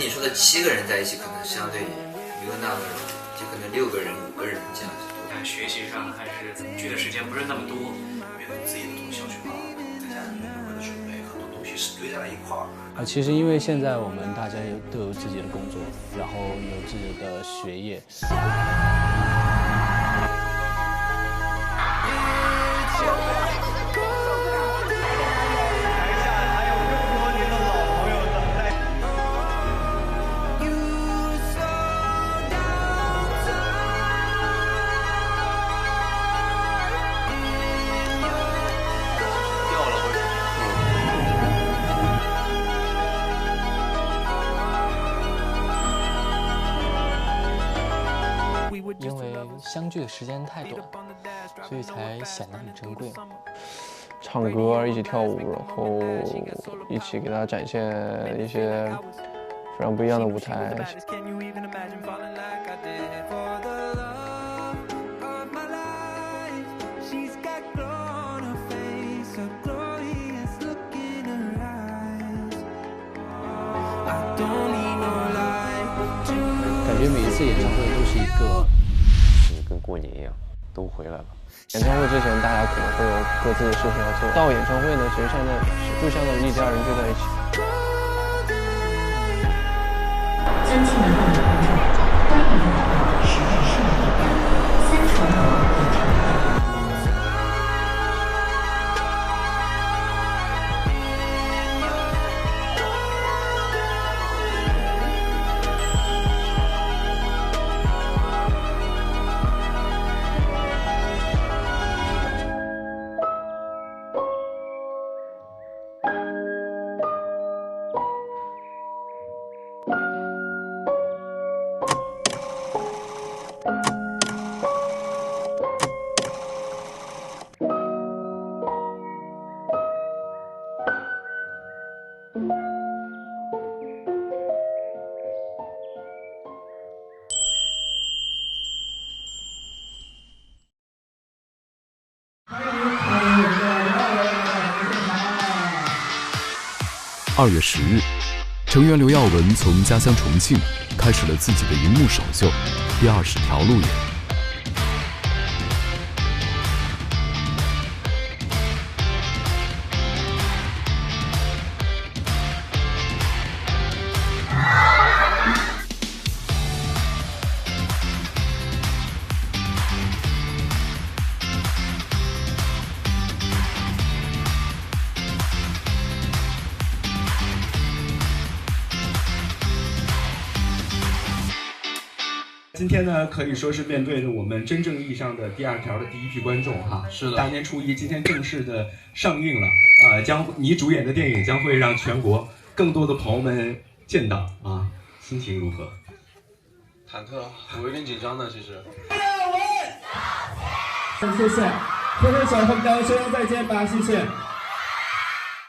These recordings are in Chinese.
你说的7个人在一起，可能相对没有那么，就可能6个人、5个人这样。但学习上还是觉得时间不是那么多，面对自己的从小学嘛，再加上运动会的准备，很多东西是堆在了一块儿。其实因为现在我们大家都有自己的工作，然后有自己的学业。因为相聚的时间太短，所以才显得很珍贵。唱歌，一起跳舞，然后一起给大家展现一些非常不一样的舞台。感觉每一次演唱会都是一个，跟过年一样，都回来了。演唱会之前，大家可能会有各自的事情要做。到演唱会呢，其实就相当于一家人聚在一起。尊敬的各位观众，欢迎来到时代盛典3重楼演唱会。2月10日，成员刘耀文从家乡重庆开始了自己的荧幕首秀《第20条路演》。今天呢，可以说是面对着我们真正意义上的第2条的第一批观众哈。是的，大年初一，今天正式的上映了。你主演的电影将会让全国更多的朋友们见到啊，心情如何？忐忑，我有点紧张的，其实。谢谢，挥挥手和大家说声再见吧，谢谢。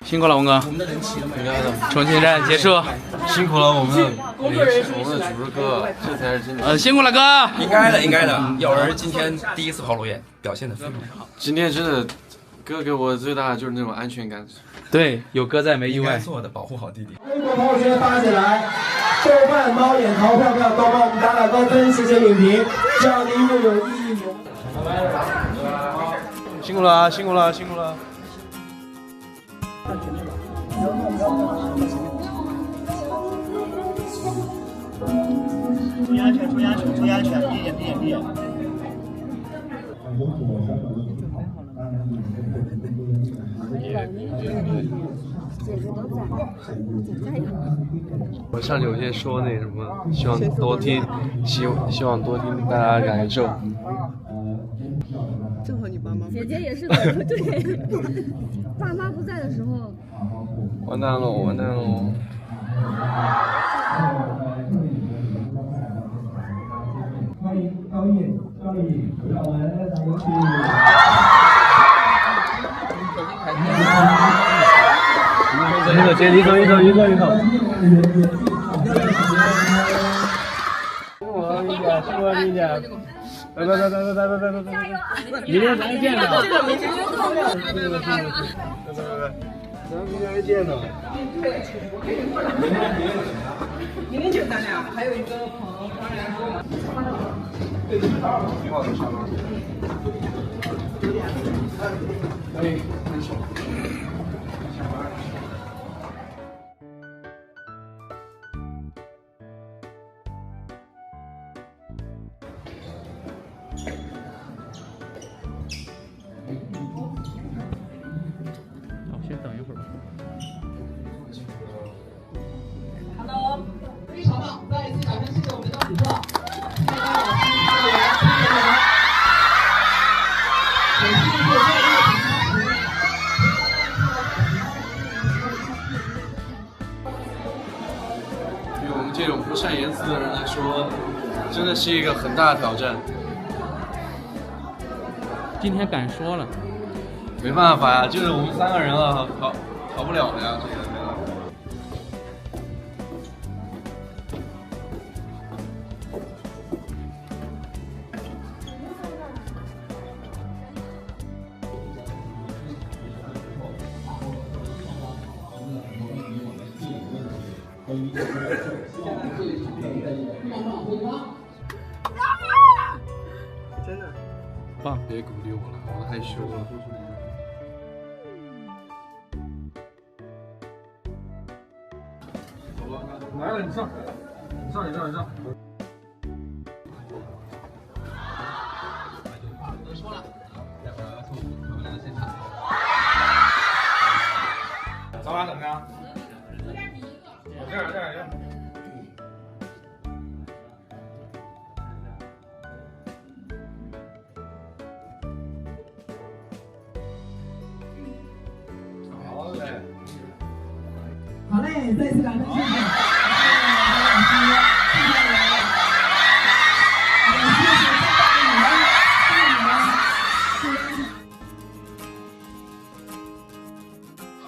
辛苦了，文哥。我们的人齐了没？重庆站结束，辛苦了我们的工作人员，我们的主持哥，这才是真的。辛苦了哥。应该的，应该的。耀文今天第一次跑路演，表现得非常好。今天真的，哥给我最大的就是那种安全感。对，有哥在没意外。做的保护好弟弟。微博朋友圈发起来，豆瓣猫眼淘票票都帮我们打打高分，谢谢影评，这样的一个有意义有。辛苦了啊，辛苦了，辛苦了。注意安全，注意安全，注意安全，闭眼，闭眼，闭眼。我上去我先说那什么，希望多听，希望多听大家感受。正好你爸妈姐姐也是的，对，爸妈不在的时候，完蛋了，完蛋了。欢迎高叶、赵毅、刘耀文，来有请。一口，一口。辛苦了，丽姐。拜，明天咱见了。这个没听懂。拜。咱明天还见呢。对，明天就咱俩，还有一个朋友当然说。挺好的，上吗？哎，分手。先等一会儿吧。 Hello， 非常棒！再一次掌声，谢谢我们的主播。对我们这种不善言辞的人来说，真的是一个很大的挑战。今天敢说了，没办法呀，就是我们3个人了，逃不了的呀，这个没办法。 真的，棒！别鼓励我了，我害羞了。来了，你上，你上。都说了，待会儿要送我们俩现场。咱俩怎么样？这样。 好嘞，再次感谢谢谢。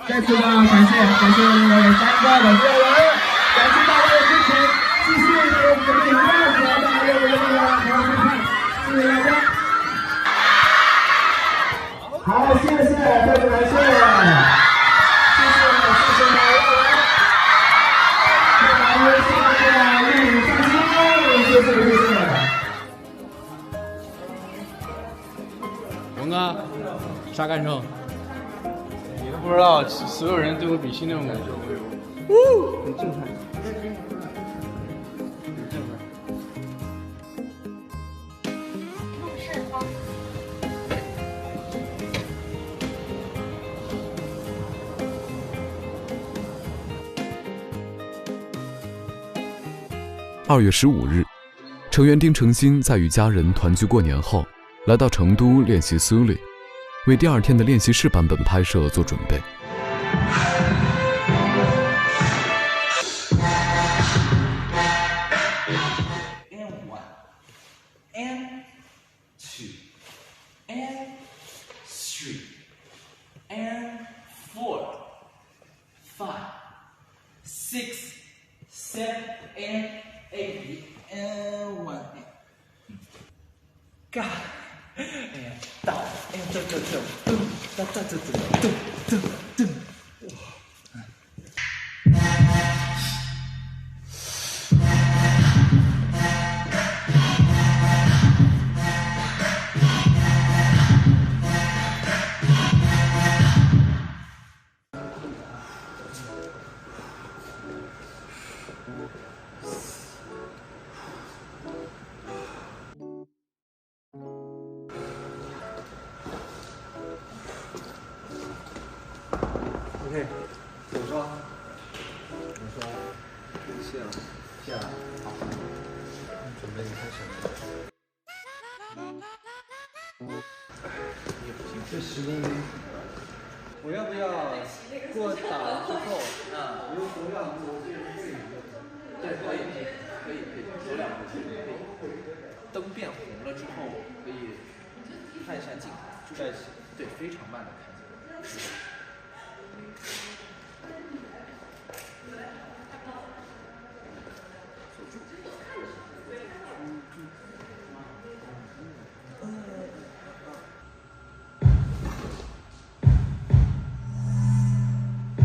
再次的感谢我们的3个的队员，感谢大家的支持，继续为我们的影片主要带来我们的好好收看，谢谢大家。好，谢谢，再次感谢，谢谢每位，谢谢。龙哥，啥感受？你都不知道，所有人对我比心那种感受。很震撼。 2月15日，成员丁程鑫在与家人团聚过年后，来到成都练习 Sully， 为第2天的练习室版本拍摄做准备。嘎，哎呀，到，哎呀，噔，OK， 怎么说？谢了，好，准备开始。这10公斤，我要不要过打了之后，不用走2步，对，可以，走2步，灯变红了之后，可以看一下镜头，在一起，对，非常慢的看镜头。 1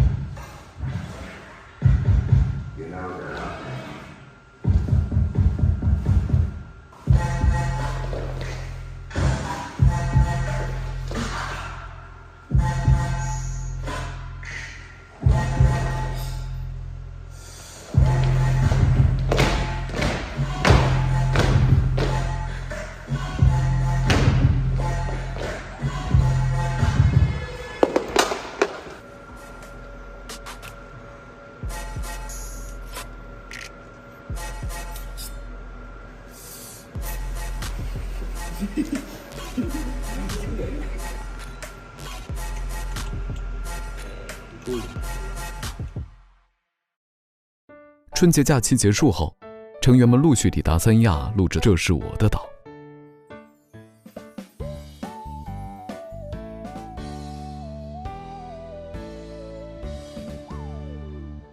春节假期结束后，成员们陆续抵达三亚录制《这是我的岛》。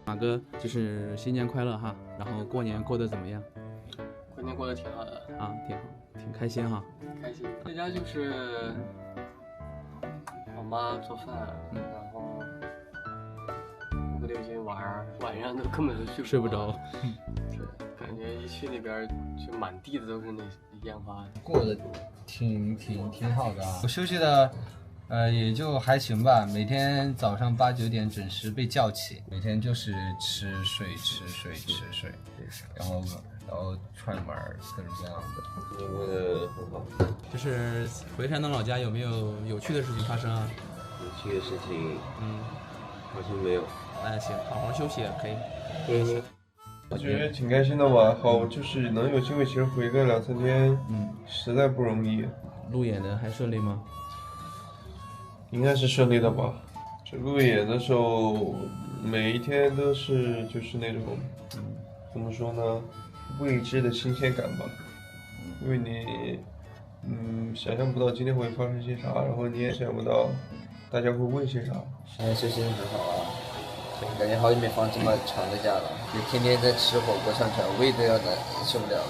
马哥，就是新年快乐哈！然后过年过得怎么样？过年过得挺好的啊，挺好，挺开心哈。开心，在家就是我妈做饭，然后不流行玩，晚上都根本都睡不着。对，感觉一去那边就满地的都是那烟花。过得挺好的啊。我休息的。也就还行吧。每天早上8、9点准时被叫起，每天就是吃睡，然后串门各种各样的。过得很好。就是回山东老家有没有有趣的事情发生啊？有趣的事情，好像没有。那行，好好休息可以。我觉得挺开心的吧，好，就是能有机会，其实回个2、3天，实在不容易。路演的还顺利吗？应该是顺利的吧。这路演的时候，每一天都是就是那种，怎么说呢，未知的新鲜感吧。因为你，想象不到今天会发生些啥，然后你也想不到大家会问些啥。现在休息很好啊，感觉好久没放这么长的假了，就天天在吃火锅上船，胃都要受不了了。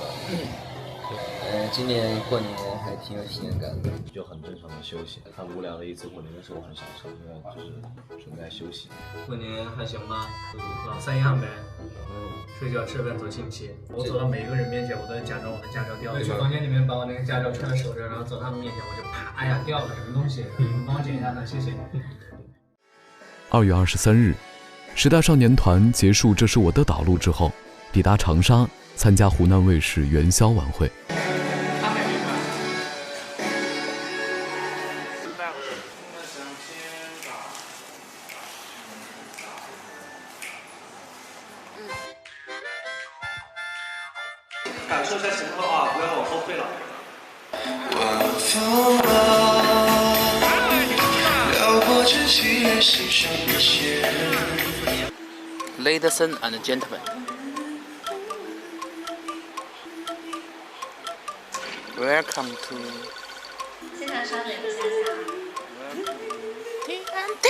今年过年还挺有体验感的，就很正常的休息。很无聊的一次过年的时候很享受，现在就是正在休息。过年还行吧，老三样呗，睡觉吃饭走亲戚。我走到每一个人面前，我都假装我的驾照掉了。去房间里面把我那个驾照揣在手上，然后走他们面前，我就啪，哎呀掉了，什么东西？你们帮我捡一下呢，谢谢。2月23日，时代少年团结束《这是我的岛》录制后，抵达长沙参加湖南卫视元宵晚会。感受一下前后啊，不要往后退了。Ladies and gentlemen, welcome to 现场稍等一下下。TNT。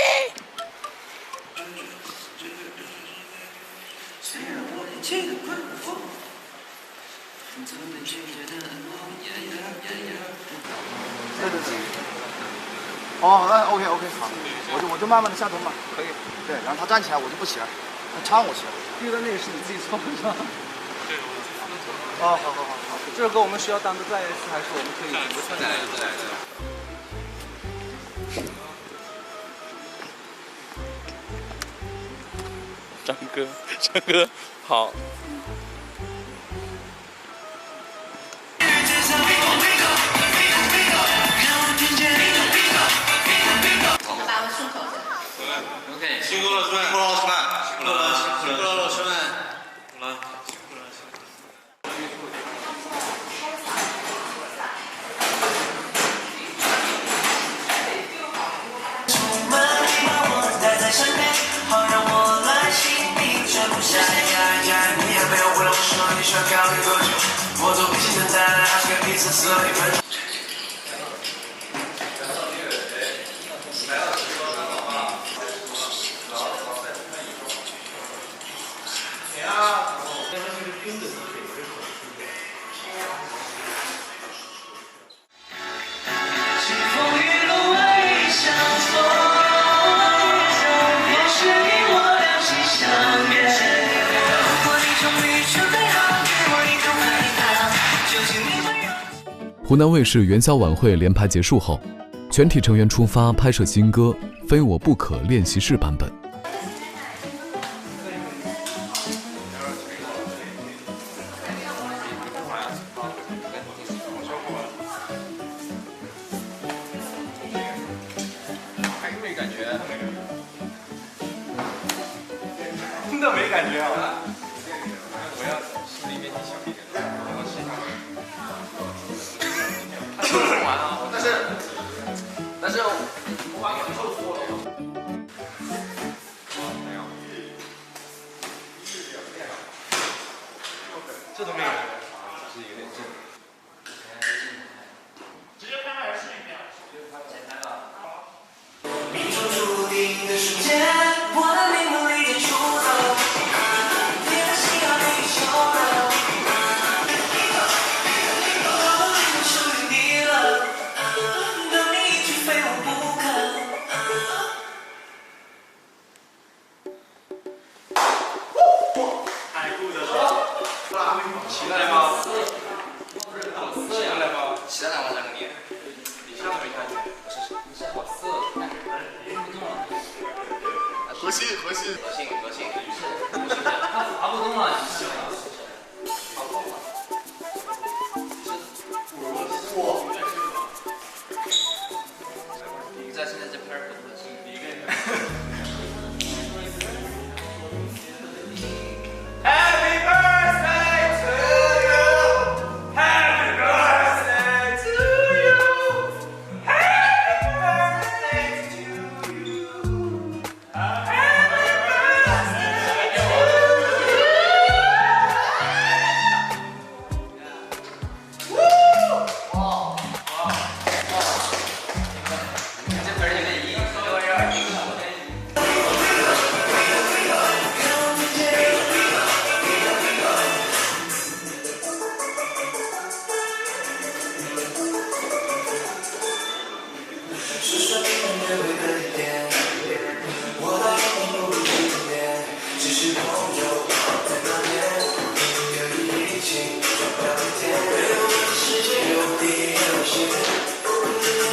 哦，那 OK 好，我就慢慢的下蹲吧，可以。对，然后他站起来，我就不起来，他搀我起来。第一个那个是你自己操是吧？对，我自己操。哦，好。这首歌我们需要单独再一次，还是我们可以？再来。张哥，好。辛苦了，老师们！辛苦了，老师们！湖南卫视元宵晚会连排结束后，全体成员出发拍摄新歌《非我不可》练习室版本。还没感觉，真的没感觉啊！我要心里面小一点，我试一下。但是我把感受错了。这都没有，是有点重。直接拍还是视频片？简单的。命中注定的瞬间，我的灵魂已经出走，你的心要被你收了，我已经属于你了，等你一句非我不可。太酷了！起来吗？起来吗？起来吗？两个你。你下没看见？我4看核心。核心，他滑不动了，你是滑不动了。你在现在这片儿很核心，一个人。Happy birthday to you, Happy birthday to you, Happy birthday to you, Happy birthday to you. 哇！你这本儿有点硬，有点硬。是说你们约会的地点，我答应你不会见面，只是朋友在那边，可以一起聊天。世界有地有限，跟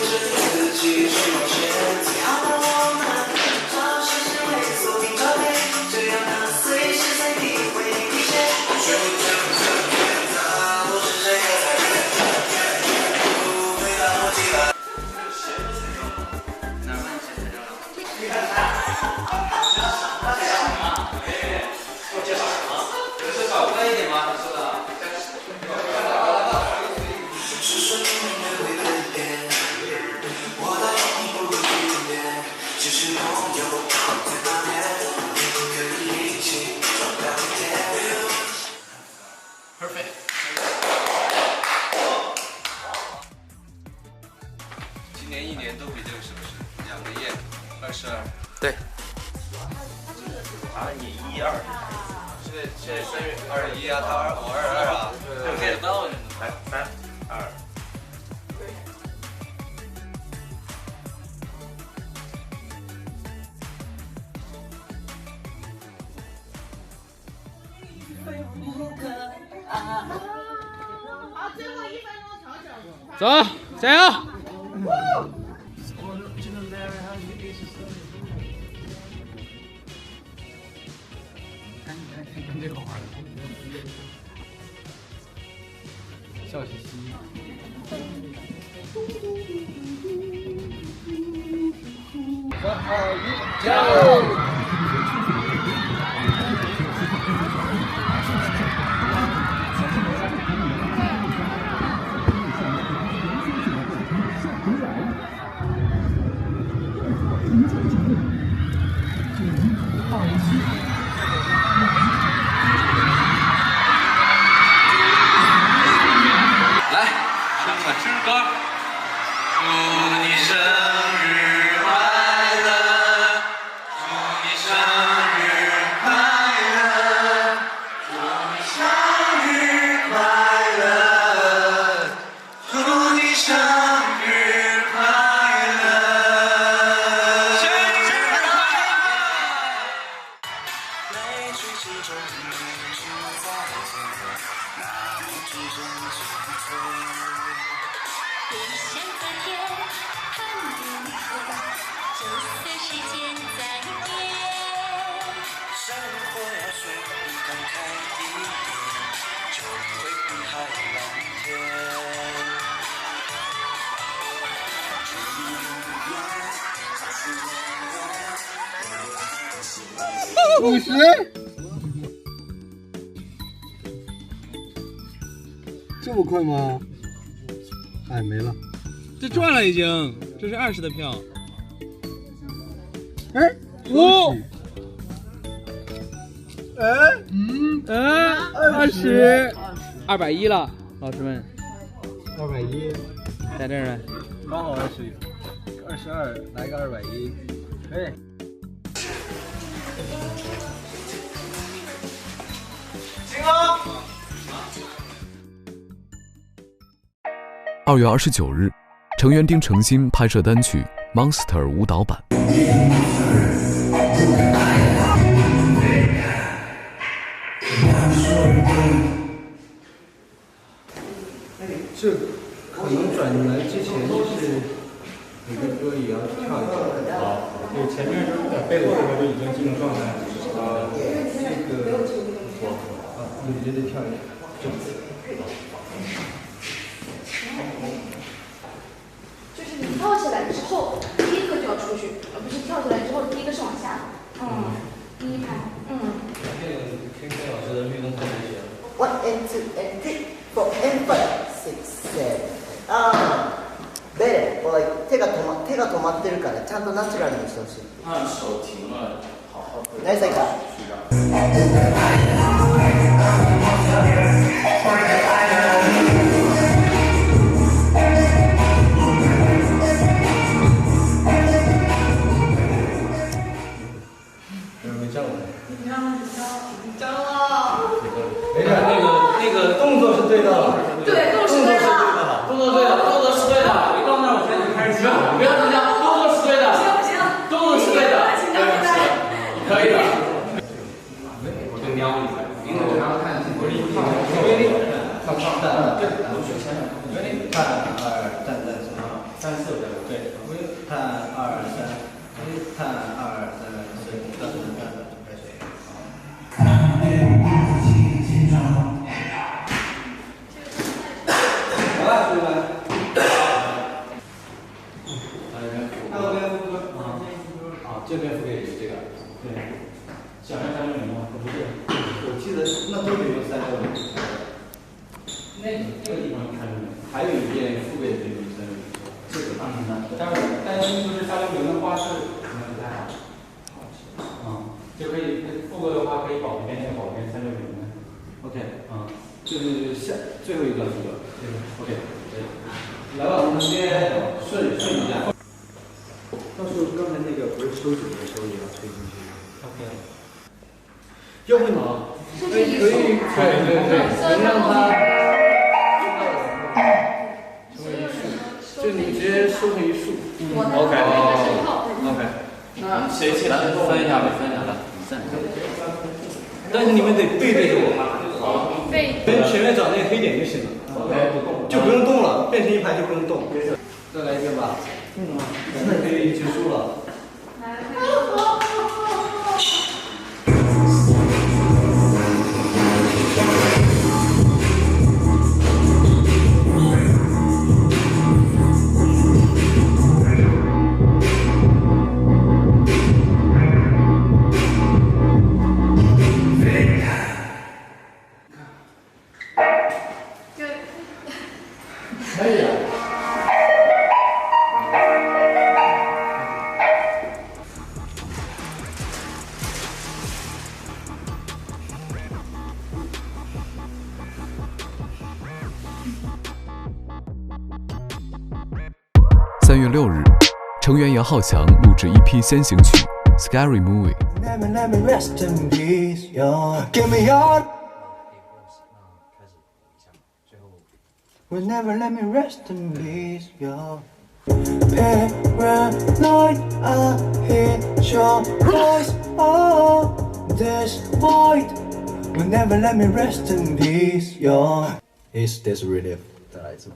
着自己去往前。最好的我们，找时间为锁定照片，这样能随时随地为你体现。就我是谁呀？不回答我起来。是说你们约会的地点，我答应你不会见面，只是朋友在那边，可以一起聊天。Perfect。今年一年都比这个是不是？2个月，22。对。啊，你12。现在3月21啊，我22啊。我get到你。来，3、2。好，最后1分钟调整。走，加油！看这个好玩的，笑嘻嘻。3、2、1，加油！来，唱个诗歌。祝你生日快乐，祝你生日快乐，祝你生日快乐，祝你生日快乐，生日快乐！泪水之中你是再见，那梦之中心碎。异想在天，看云飞，就算时间再变。生活要随你感慨一点，就会比海蓝天。50，这么快吗？哎，没了。这赚了已经，这是20的票。哎，哦，哎20，210了，老师们。 210，在这儿呢。刚好22，来个210，可以。行啊。 2月29日，成员丁程鑫拍摄单曲《Monster》舞蹈版。这可能转来之前就是每个歌也要跳一下。好，对，前面背的这个就已经进入状态了。这个不错啊，你觉得跳一下。就是你跳起来之后，第一个就要出去，而不是跳起来之后第一个是往下的。第一排，这个听崔老师的律动特别学。 1 and 2 and 3 4 and 5 6 7で、手が止まってるからちゃんとナチュラルにしてほしい。手停了，好好。哪歳か？没事，那个动作是对的。对，动作是对的。动作对的，动作是对的。一到那儿我先就开始跳，不要紧张，动作是对的。行不行？动作是对的。紧张起来。可以的。我就瞄一下，因为我刚看不是一看，看对，我选先生，看2站在什么？3、4对，看2、3，看2、3，对，这边副歌也是这个，对，想要360吗？不是，我记得那都得用360。那个地方看着没？还有一遍副歌也得用360。这个但是就是360的话是可能不太好。就可以副歌的话可以保一遍保一遍360的。OK， 就是最后一段副歌。OK， 来吧，我们先顺一下。 到时候刚才那个不是收紧的时候也要吹进去。OK。要不你可以，对，能让它成为一束，就你直接收成一束。OK。那谁起来分一下吧，分一下吧，但是你们得背对着我。背。前面找那个黑点就行了。就不用动了，变成一排就不用动。再来一遍吧。那可以结束了。可以啊。3月6日，成员杨浩翔录制EP先行曲《Scary Movie》。Let me rest in peace, yo. Give me your. Will never let me rest in peace, yo. Paranoid, I hear your voice. Oh, this void will never let me rest in peace, yo. Is this relief？ 再来一次。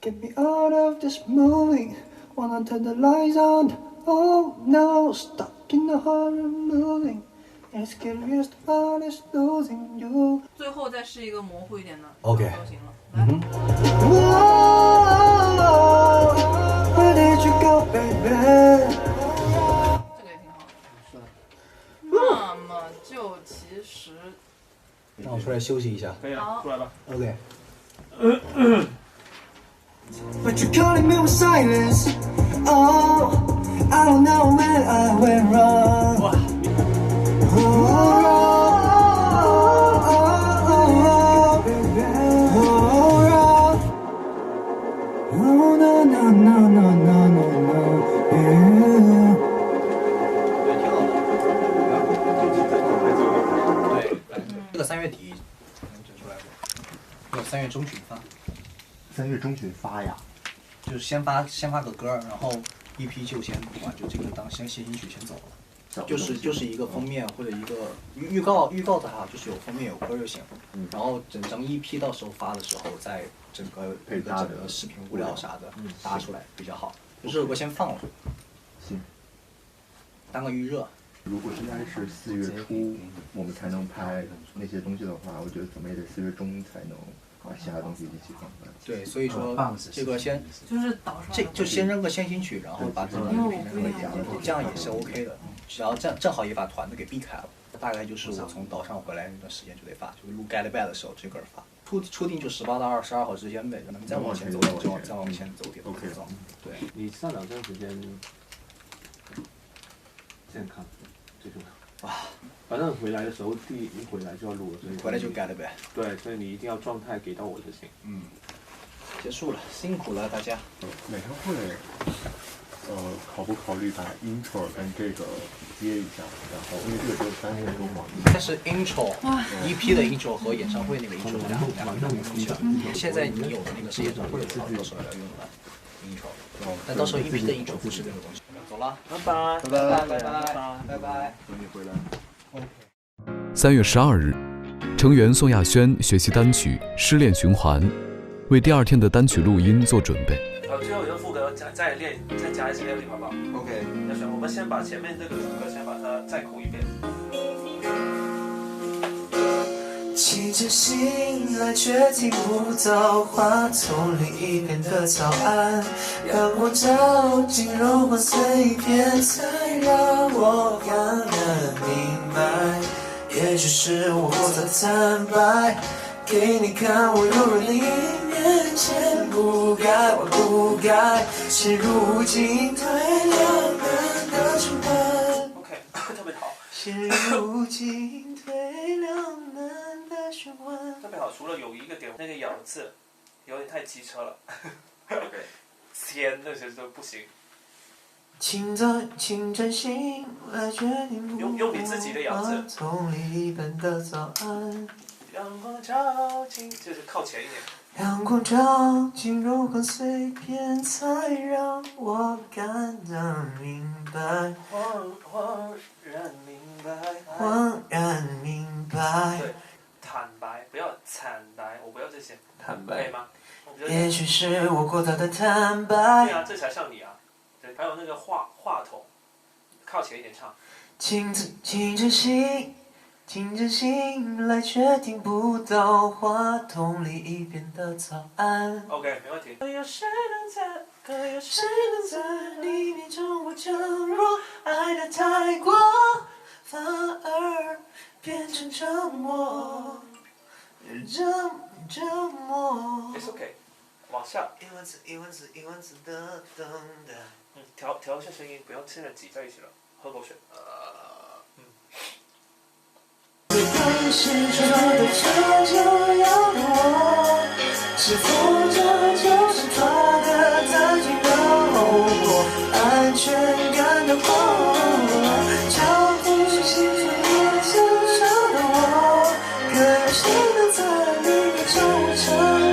Get me out of this movie. Wanna turn the lights on. Oh no, stuck in the horror movie. As scariest part is losing you. 最后再试一个模糊一点的 OK 都行了。Whoa, where did you go, baby? 这个也挺好的。那么就其实让我出来休息一下。可以了，出来吧。 OK。but you're calling me with silence. Oh, I don't know when I went wrong. Oh, no, no, no, no, no, no, no, yeah. 这个3月底能整出来不？有3月中旬发。3月中旬发呀？就是先发个歌，然后EP就先把就这个当先行曲先走了。就是一个封面或者一个预告的话，就是有封面有歌就行。然后整张 EP 到时候发的时候，再整个视频物料啥的搭出来比较好。就是我先放了。行。当个预热。如果应该是4月初我们才能拍那些东西的话，我觉得怎么也得4月中才能把其他东西一起放出来。对，所以说这个先就是岛上就先扔个先行曲，然后把整个 EP 扔了一下，这样也是 OK 的。只要这样正好也把团子给避开了。大概就是我从岛上回来那段时间就得发，就是录《Get Back》的时候这个发。初定就18到22号之间呗，咱们再往前走就再往前走点。OK 了。对。你上两段时间健康。最重要。哇，反正回来的时候，一回来就要录了，所以回来就改了呗。对，所以你一定要状态给到我就行。结束了，辛苦了大家。演唱会，考不考虑把 intro 跟这个接一下？然后因为这个只有3分钟嘛。但是 intro，EP 的 intro 和演唱会那个 intro 两个东西。现在你有的那个是演唱会的，到时候要用的 intro，但到时候 EP 的 intro 不是这个东西。走了，拜拜，拜拜。等你回来。3月12日，成员宋亚轩学习单曲《失恋循环》，为第2天的单曲录音做准备。最后一个副歌再加一些 edit 好不好 ？OK。亚轩，我们先把前面这个主歌先把它再口一遍。起着心来，却听不到话筒另一边的早安。阳光照进柔光碎片，才让我感恩明白。也许是我过早坦白，给你看我柔软的一面，前不该，我不该陷入进退两难的循环。OK， 特别好。陷入进退两难。特别好，除了有一个点，那个咬字有点太机车了。天，那些都不行。请专心来决定。用你自己的咬字。从里般的早安。阳光照进，就是靠前一点。阳光照进柔光碎片，才让我感到明白。恍然明白。恍然明白。对。坦白，不要惨白，我不要这些，坦白可以吗？也许是我过早的坦白。对啊，这才像你啊！还有那个话筒，靠前一点唱。请专心来，却听不到话筒里一边的早安。OK， 没问题。可有谁能在你面中我降落，爱的太过，反而变成折磨。It's OK， 往下。一万次的等待。调一下声音，不要现在挤在一起了。喝口水。当时说的这就要我，是否这就是他的单纯的后果？安全感的火，交付是心碎也想伤的我，可有谁能在里面找我承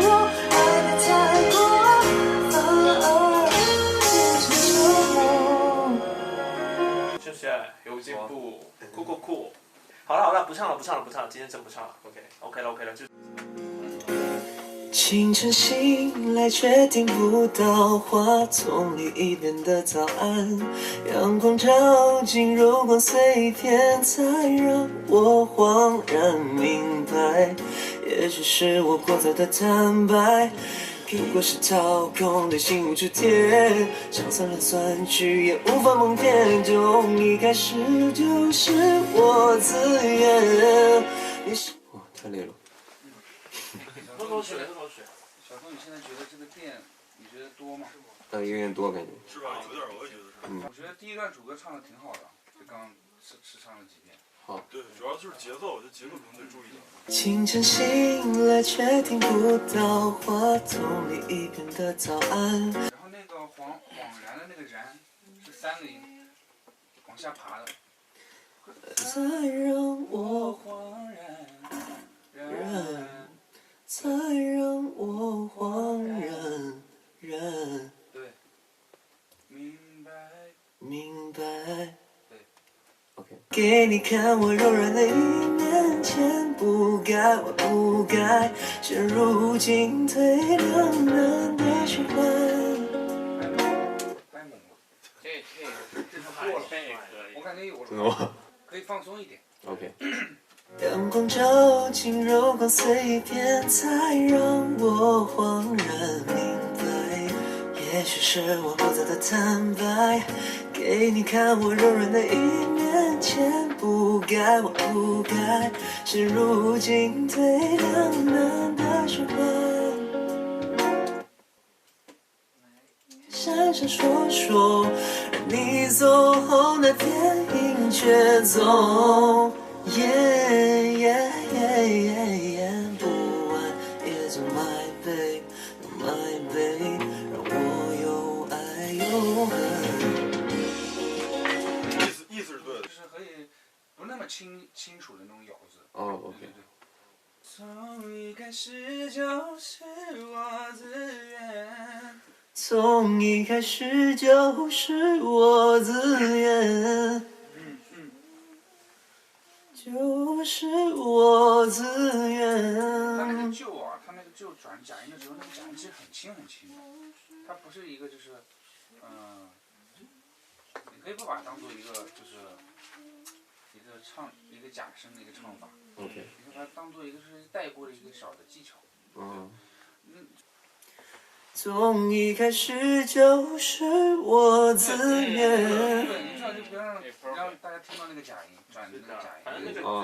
诺？爱的太过，反而变成折磨。谢谢，有进步，酷。好了，不唱了，今天真不唱了。OK 了，就。请专心来，却听不到话筒里一边的早安。阳光照进柔光碎片，才让我恍然明白。也许是我过早的坦白，不过是掏空的心无处填，想算来算去也无法蒙骗。从一开始就是我自愿。太累了。喝口水。小峰，你现在觉得这个店你觉得多吗？有点多感觉。是吧？有点，我也觉得是。嗯我觉得第一段主歌唱的挺好的，就刚是唱了几遍。好。对，主要就是节奏，我觉得节奏可能得注意点。清晨醒来却听不到话筒里一片的早安。然后那个恍然的那个然是3个音，往下爬的。再让我恍然，再让我恍然。对，明白。明白。对 ，OK。给你看我柔软的一面，千不该万不该，陷入进退两难的循环。太猛了，这他过了，我感觉有了。真的吗？可以放松一点。OK。阳光照进柔光碎片，才让我恍然明白，也许是我不再的坦白，给你看我柔软的一面，千不该万不该，陷入进退两难的循环。闪闪烁烁，而你走后那天阴却踪。不完 is my babe, my babe， 让我又爱又恨。意思是对的，就是可以不那么清楚的那种咬字。哦 ，OK。从一开始就是我自愿。从一开始就是我自愿。就是我自愿。他那个旧啊，他那个旧转假音的时候，那个假音其实很轻很轻的，它不是一个就是，你可以不把它当做一个就是一个假声的一个唱法。OK。你可以把它当做一个是带过的一个小的技巧。从一开始就是我自愿。对，你这样就不要让大家听到那个假音，转的那个假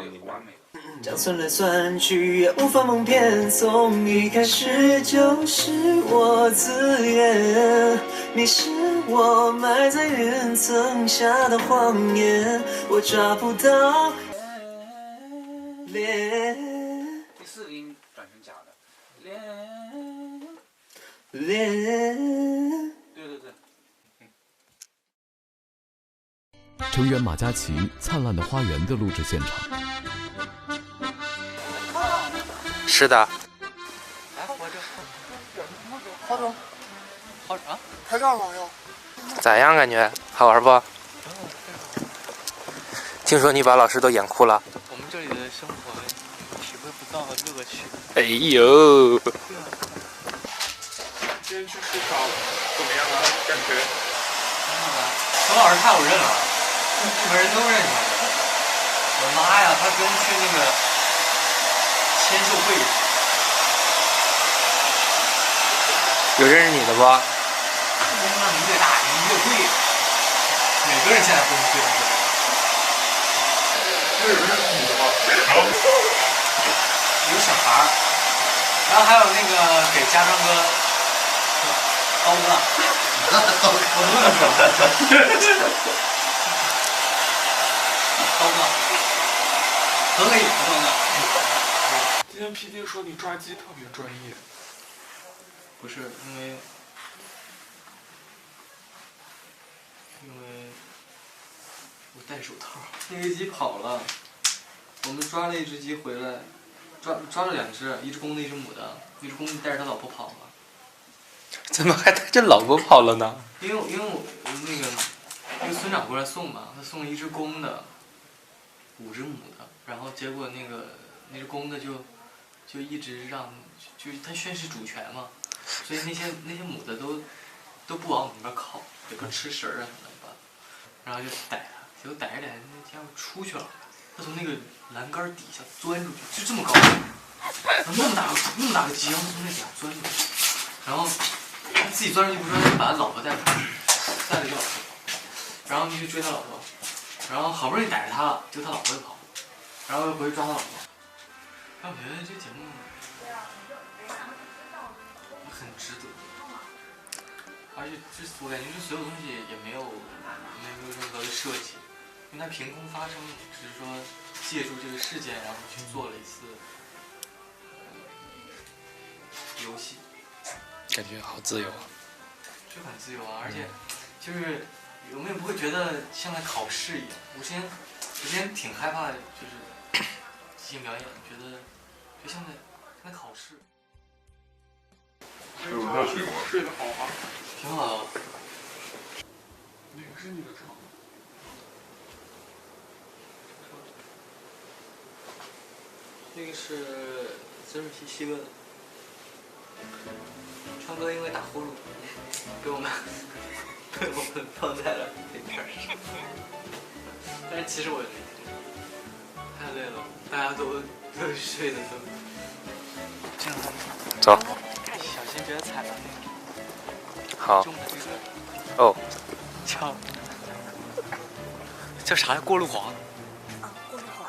音，最完美的。这样算来算去也无法蒙骗，从一开始就是我自愿。你是我埋在云层下的谎言，我抓不到脸。第4个音转成假的，脸。对。成员马嘉祺《灿烂的花园》的录制现场。是的。来，活着。好啊！拍照了要。咋样？感觉好玩不？听说你把老师都演哭了。我们这里的生活体会不到乐趣。哎呦！今天去市场怎么样啊？感觉？挺好的。陈老师太有认了，日本人都认他。我的妈呀，他跟去那个签售会。有认识你的不？他妈名越大，人越贵。每个人现在都是这样的。这有认识你的吗？有小孩儿，然后还有那个给家长哥刀子，我都认识。刀子，可以，刀子。今天 PD 说你抓鸡特别专业。不是因为我戴手套，那个鸡跑了，我们抓了一只鸡回来，抓了2只，一只公的，一只母的，一只公的带着他老婆跑了。怎么还带着老婆跑了呢？因为我那个村长过来送嘛，他送了一只公的，5只母的，然后结果那只公的就一直就是他宣示主权嘛。所以那些母的都不往我那边靠，比如吃食儿啊什么的，然后就逮他，结果逮着那家伙出去了，他从那个栏杆底下钻出去，就这么高，那么大个鸡，然后从那底下钻出去，然后他自己钻出去不说，他把他老婆带着一个老婆，然后就去追他老婆，然后好不容易逮着他了，结果他老婆就跑了，然后又回去抓他老婆。但我觉得这节目很值得，而且我感觉这所有东西也没有任何的设计，因为它凭空发生，只是说借助这个事件，然后去做了一次游戏。感觉好自由啊！就很自由啊，而且就是有没有不会觉得像在考试一样？我之前挺害怕，就是即兴表演，觉得就像在考试。睡午觉睡过，睡得好啊，挺好的。哪个是你的床？那个是泽尔西希勒的。川哥因为打呼噜，被我们放在了那边上。但是其实我也没听，太累了，大家都睡的都。这样走。小心别踩到那个。好。重的这个。哦。叫啥呀？过路滑。过路滑。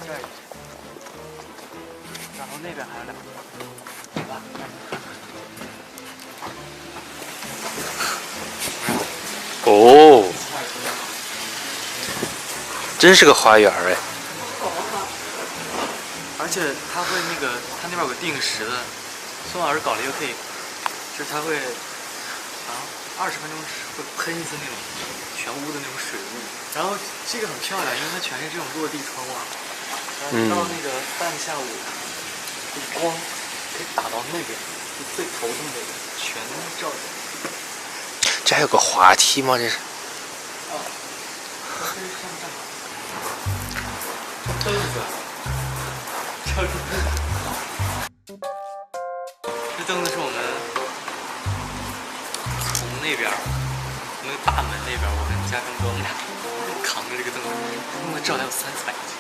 这儿，然后那边还有2个，对吧？哦，真是个花园哎！而且他会那个，他那边有个定时的，宋老师搞了一个可以，就是他会，好像20分钟会喷一次那种全屋的那种水雾，然后这个很漂亮，因为它全是这种落地窗瓦，然后到那个半下午，这个光可以打到那边，就最头上这个全照着。这还有个滑梯吗？这是？哦，这是上站凳子，这凳子是我们从那边，那个大门那边，我跟家生哥我们俩扛着这个凳子，那么照得有300-400斤，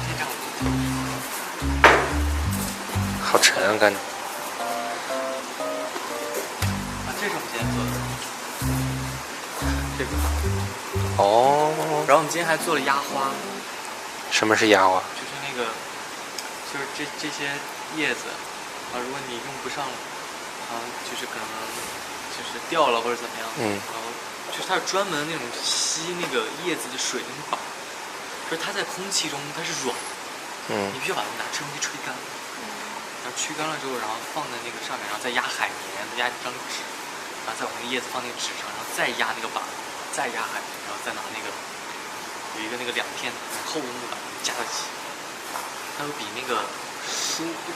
这样好沉啊，感觉。这是我们今天做的，这个。哦。然后我们今天还做了压花。什么是压花？就是那个，就是这些叶子，如果你用不上，就是可能就是掉了或者怎么样，然后就是它是专门那种吸那个叶子的水的那种板，就是它在空气中它是软，你必须把它拿吹风机吹干，然后吹干了之后，然后放在那个上面，然后再压海绵，再压一张纸。然后再把那个叶子放那个纸上，然后再压那个板，再压海绵，然后再拿那个有一个那个2片很厚的木板加在一起，它会比那个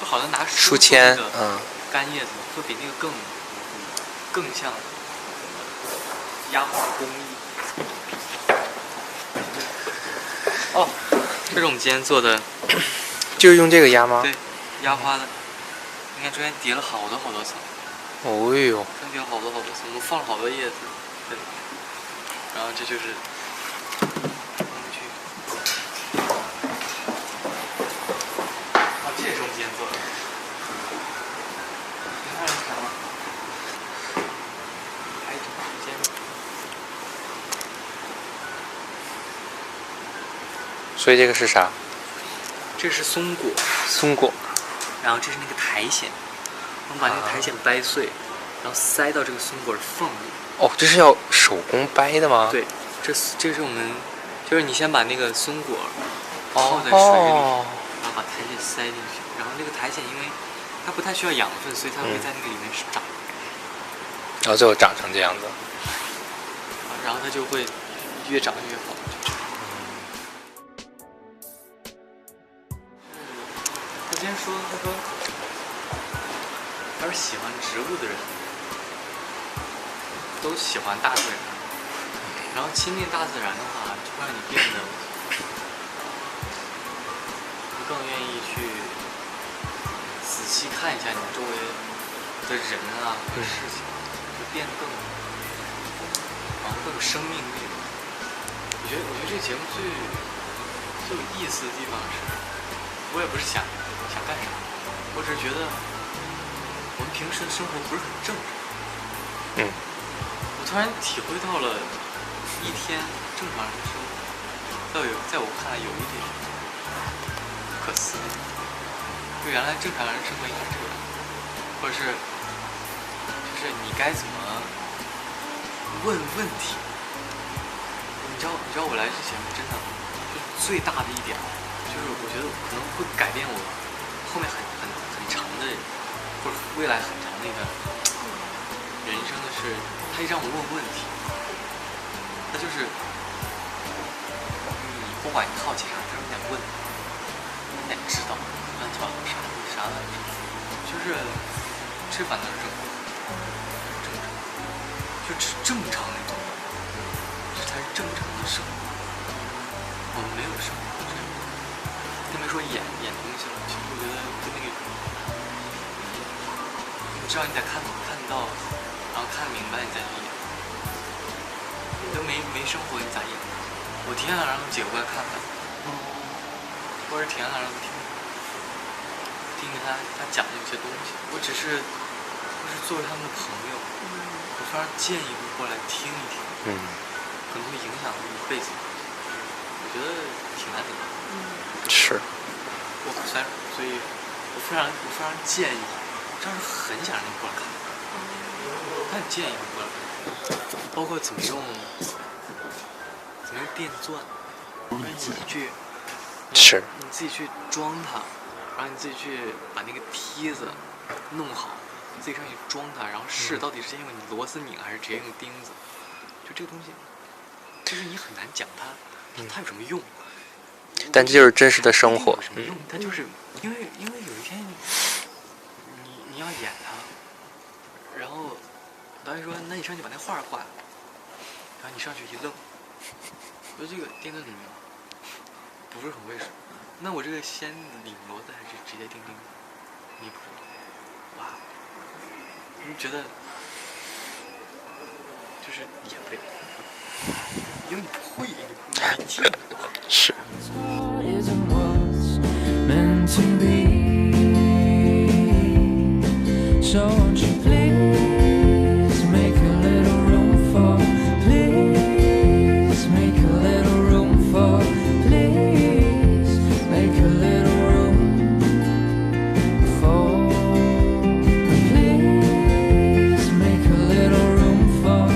不好像拿书签干叶子会比那个更像压花工艺。哦，这是我们今天做的，就是用这个压吗？对，压花的。你看中间叠了好多层。哦呦！中间好多层，我们放了好多叶子，对。然后这就是这也是我们今天做的。你看是啥吗？还有时间。所以这个是啥？这是松果。松果。然后这是那个苔藓，我们把那个苔藓掰碎，然后塞到这个松果的缝里。哦，这是要手工掰的吗？对，这是我们，就是你先把那个松果泡在水里，然后把苔藓塞进去，然后那个苔藓因为它不太需要养分，所以它会在那个里面长，然后最后长成这样子，然后它就会越长越好。他今天说，他说喜欢植物的人都喜欢大自然，然后亲近大自然的话，就会让你变得更愿意去仔细看一下你周围的人啊和事情，就变得更有生命力。我觉得这个节目最有意思的地方是，我也不是想干啥，我只是觉得我们平时的生活不是很正常。我突然体会到了一天正常人的生活，在我看来有一点不可思议。就原来正常人生活应该是这个样子，或者是就是你该怎么问问题。你知道我来之前真的就最大的一点，就是我觉得可能会改变我后面很长的，或者未来很长的一段人生的是，他一让我问问题，他就是你不管你好奇啥，但是你得问，你得知道乱七八糟啥乱七八糟，就是这反倒是正常那种，这才是正常的生活。我们没有生活这样，更别说演东西了。其实我觉得跟那个，你知道你得看到，然后看明白你再去演。你都没生活，你咋演？我挺想让他们姐过来看看，或者挺想让他们听他讲的一些东西。我只是作为他们的朋友，我非常建议过来听一听，可能会影响他们一辈子。我觉得挺难得的。是。所以我非常建议，这样是很想让你过来看，他很建议你过来看，包括怎么用电钻，让你自己去，是，你自己去装它，然后你自己去把那个梯子弄好，你自己上去装它，然后试到底是先用你螺丝拧还是直接用钉子，就这个东西，就是你很难讲它有什么用。但这就是真实的生活。它就是因为有一天你要演它，然后导演说：“那你上去把那画画。”然后你上去一愣，我说这个钉子怎么样？不是很会使。那我这个先拧螺丝还是直接钉钉子？你不知道。哇，你觉得就是演不了，因为你不会，你没见过。是。To be, so won't you please make a little room for, please make a little room for, please make a little room for, please make a little room for.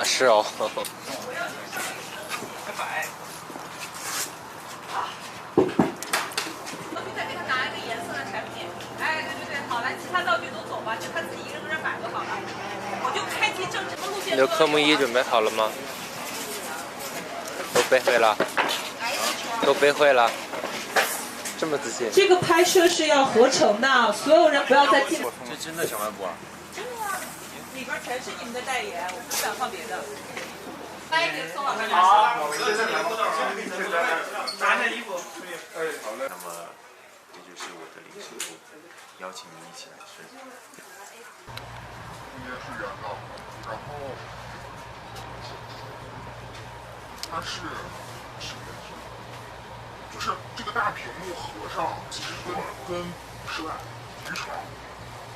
是哦。拜拜。再给他拿一个颜色的产品。哎，对，好了，其他道具都走吧，就他自己一个人摆就好了。我就开启正什么路线。你的科目一准备好了吗？都背会了。都背会了。这么自信。这个拍摄是要合成的，所有人不要再进。这真的小卖部啊？真的啊。里边全是你们的代言，我不想放别的。来，给宋老师拿。好，拿下衣服。哎，好嘞。那么，这就是我的零食部，邀请你一起来吃。应该是圆的，然后它是就是这个大屏幕合上，其实跟室外体育场。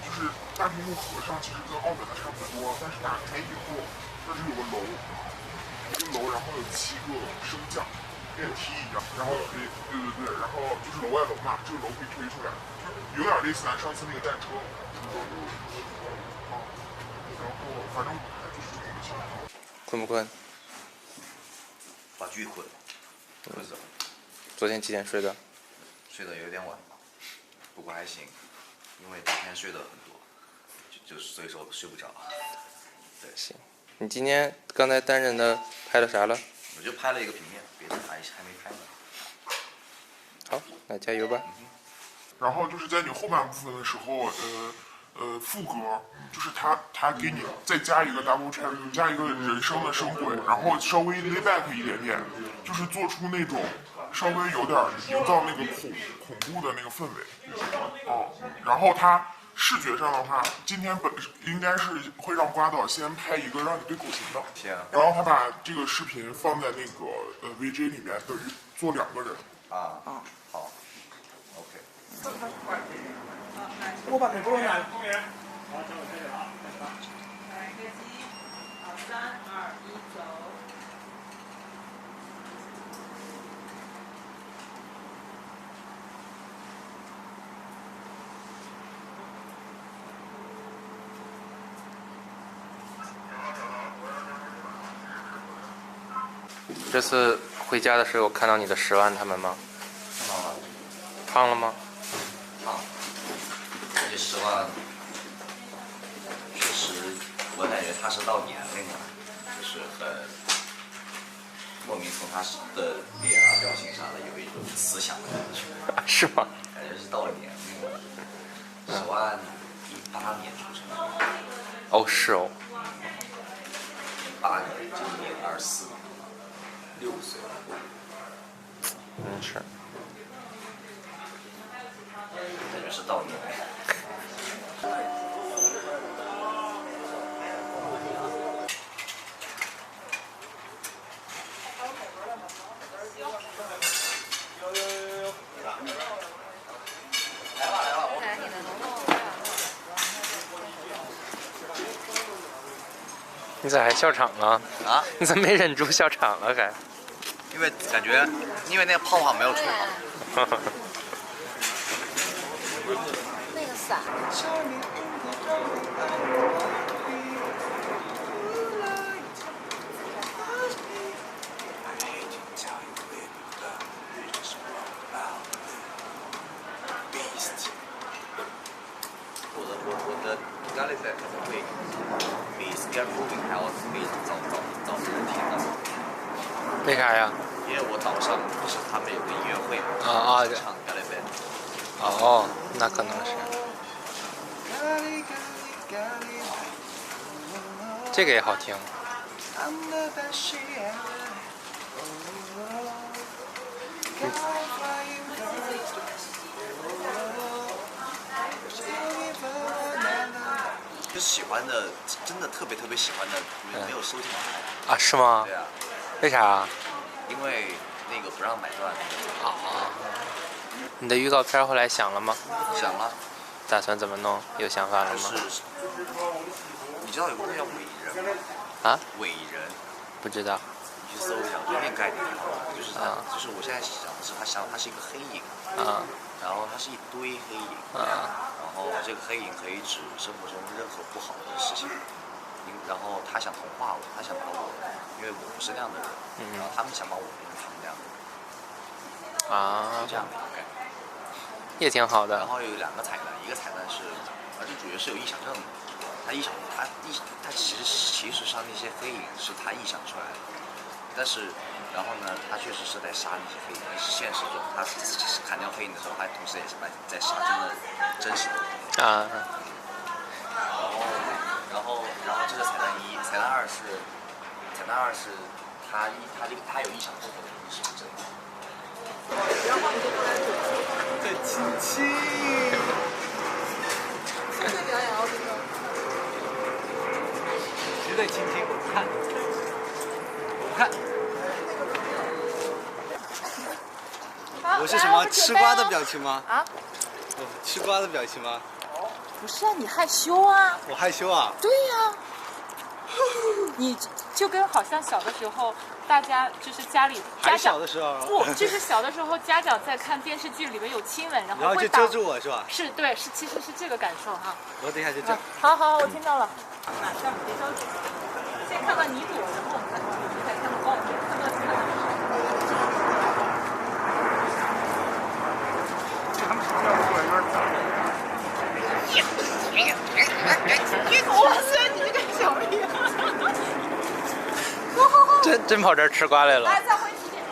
就是大屏幕合上，其实跟澳门的差不多，但是打开以后，它是有个楼，然后有7个升降电梯一样，然后可以，对，然后就是楼外楼嘛，这个楼可以推出来，就有点类似咱上次那个战车，然后反正就是这么个情况。困不困？把巨困，困死了。昨天几点睡的？睡得有点晚，不过还行，因为当天睡得很多，就所以说睡不着。对，行。你今天刚才单人的拍了啥了？我就拍了一个平面，别的还没拍呢。好，那加油吧。然后就是在你后半部分的时候，副歌就是他给你再加一个 double check， 加一个人声的声轨，然后稍微 lay back 一点点，就是做出那种稍微有点营造那个恐怖的那个氛围，然后他视觉上的话，今天应该是会让瓜导先拍一个让你对口型的，行。然后他把这个视频放在那个VJ 里面，等于做2个人。啊，好 ，OK。我把给过来。来，飞机，好，3、2、1，走。这次回家的时候有看到你的10万他们吗？看到了。胖了吗？胖。这10万，确实，我感觉他是到年龄了，就是很莫名从他的脸啊、表情啥的有一种思想的感觉。是吗？感觉是到了年龄了。10万18年出生的。哦，是哦。18年，今年24年。6岁了，是，感觉是到年。你咋还笑场了？啊？你咋没忍住笑场了还？因为感觉，因为那个泡泡没有吹好。那个伞。我的 Galaxy 可能会比 Scarecrowing 还要非常早人听到。为啥呀？因为我早上不是他们有个音乐会嘛，唱 Galaxy。哦，那可能是。这个也好听。就喜欢的，真的特别喜欢的，没有收进来。啊，是吗？对啊。为啥？因为那个不让买断。啊。你的预告片后来想了吗？想了。打算怎么弄？有想法了吗？你知道有个叫伟人吗？啊？伟人。不知道。你去搜一下，就那个概念，就是就是我现在想的是，它是一个黑影。啊。然后它是一堆黑影。啊。然后这个黑影可以指生活中任何不好的事情。然后他想同化我，他想把我，因为我不是那样的人，然后他们想把我变成他们那样的人。啊。这样的一个概念。也挺好的。然后有2个彩蛋，一个彩蛋是，而且主角是有臆想症的，他其实上那些黑影是他臆想出来的，但是，然后呢，他确实是在杀那些黑影，但是现实中他砍掉黑影的时候，他同时也是在杀真实的人。啊。然后这是彩蛋1，彩蛋2是他有臆想症的人是真的。然后你就过来对亲亲。这个表演哦，这个。谁对亲亲？我不看。我是什么吃瓜的表情吗？啊？我吃瓜的表情吗？不是啊，你害羞啊。我害羞啊？对呀。你就跟好像小的时候，大家就是家里家长小的时候不，就是小的时候家长在看电视剧里面有亲吻，然后会就遮住我是吧？是对，其实是这个感受哈。我等一下就这样。好，我听到了。马上别着急，先看到你躲，然后我们才看到哦，看到。他们要过来有点早。哇塞，你这个小屁孩！真跑这儿吃瓜来了。来，再回几点？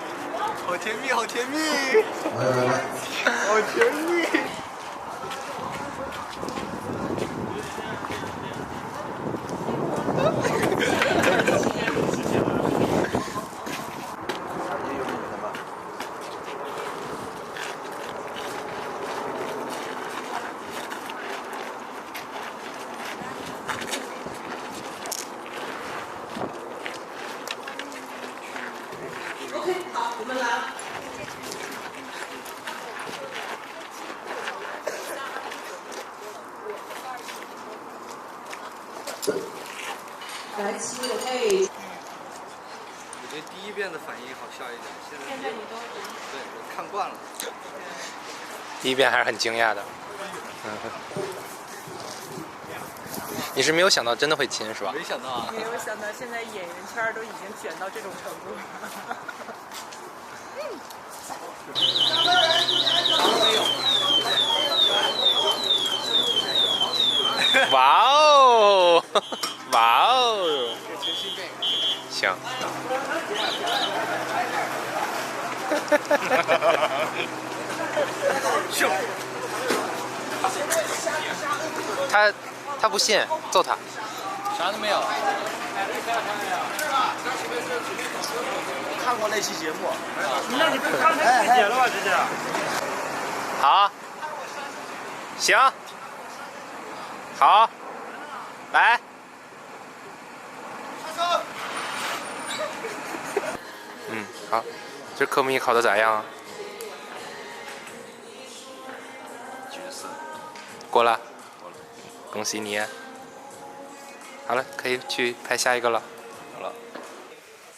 好甜蜜，好甜蜜，好甜蜜。OK， 好，我们来了。来，7个配。我觉得第一遍的反应好笑一点，现在你都对我看惯了。第一遍还是很惊讶的。你是没有想到真的会亲是吧？没想到啊！没有想到现在演员圈都已经卷到这种程度了。哇哦，哇哦！行。他不信，揍他。啥都没有。看过那期节目。那你不是刚才解了吗？这是。好。行。好。来。好。这科目1考的咋样啊？过了。恭喜你。好了，可以去拍下一个了。好了。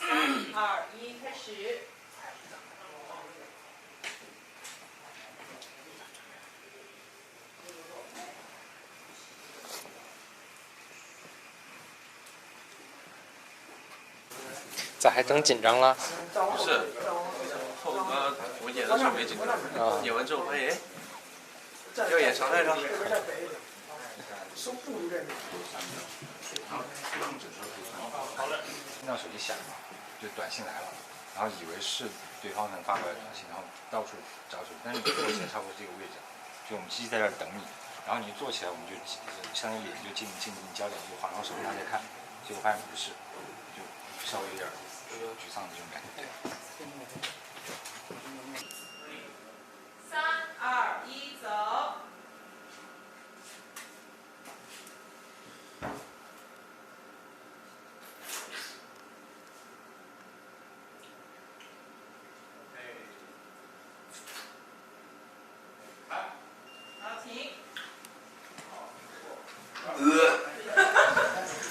3、2、1，开始。咋还整紧张了？不是，我演的时候没紧张，演完之后发现，哎，要演啥来着？听到手机响了，就短信来了，然后以为是对方能发过来短信，然后到处找手机，但是你坐起来差不多这个位置，就我们机器在这儿等你，然后你一坐起来，我们就相当于脸就进你焦点，就好像手机拿在看，结果发现不是，就稍微有点沮丧的这种感觉。 3、2、1，走。好，停。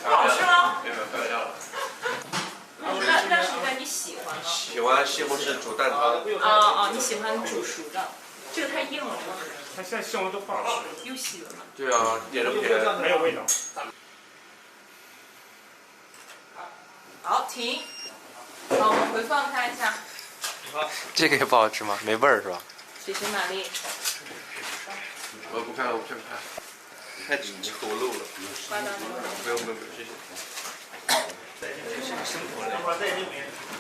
不好吃吗？没有，开玩笑了。那是应该你喜欢的。喜欢西红柿煮蛋汤。你喜欢煮熟的。 这个太硬了，它现在西红柿都不好吃。又细了吗？对啊，点着甜，没有味道。好，停。好，我们回放看一下。这个也不好吃吗？没味儿是吧？水星玛丽。我不看了，我不看。太丑陋了。挂到那个。不用，谢谢。生活类，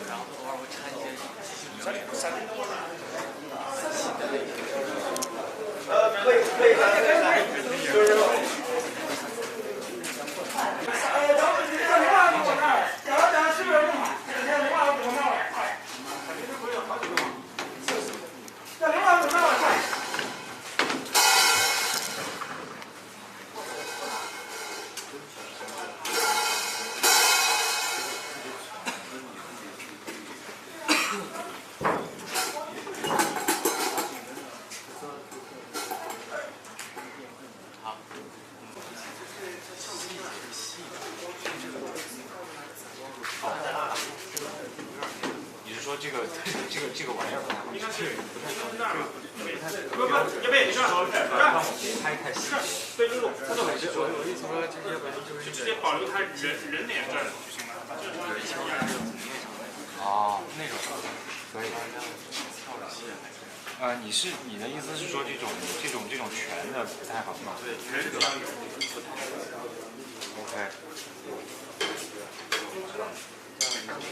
然后偶尔会掺一些新的你是说这个玩意儿不太好，这个不太好，要不也这样，让我拍太细。对，就是我意思说，就直接保留他人脸这儿就行了。哦，那种可以。你的意思是说这种全的不太好是吧？对，全是都有。OK。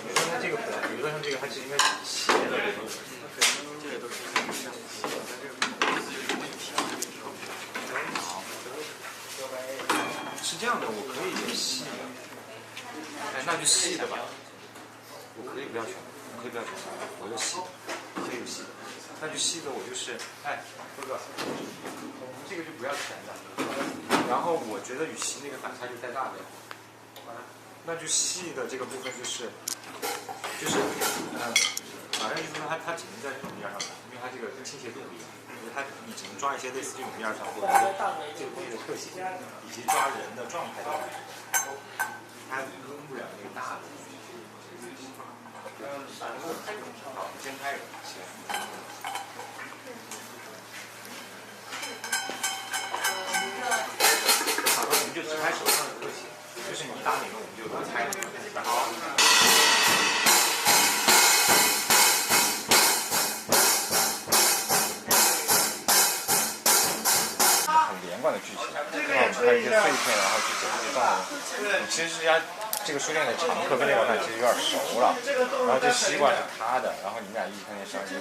你说它这个本来，比如说像这个，它是应该斜的，这个都是斜的，但这个好，是这样的，我可以有细的，哎，那就细的吧，我可以不要全，我就细的，可以有细的，那就细的我就是，哎，哥哥，这个就不要全的，然后我觉得与其那个反差就太大了。那就细的这个部分就是，呢，它只能在这种面上，因为它这个跟倾斜度不一样，就是你只能抓一些类似这种面上或者这个东西的特性，以及抓人的状态的感觉，它用不了那个大的。好，你先开始，行。好，我们就只拍手上的特写，就是你打哪个我们就都猜。好。很连贯的剧情，然后我们拍一些碎片，然后去剪一些段落。你其实是这个书店的常客跟这个老板其实有点熟了，然后这西瓜是他的，然后你们俩一起看见商机，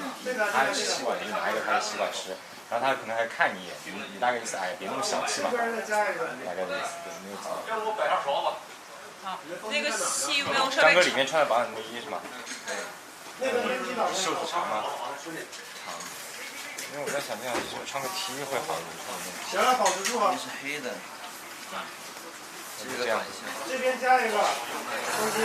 他吃西瓜你就拿一个他的西瓜吃，然后他可能还看你一眼，你大概意思哎别那么小气吧，大概的意思，对，没有急。要不我摆上勺子。好，那个戏不用设备。张哥里面穿的保暖内衣是吗？对。袖子长吗？长。因为我在想这样是不是穿个 T 会好一点，穿个东西。行了，保持住啊。是黑的。这样。这边加一个。东西。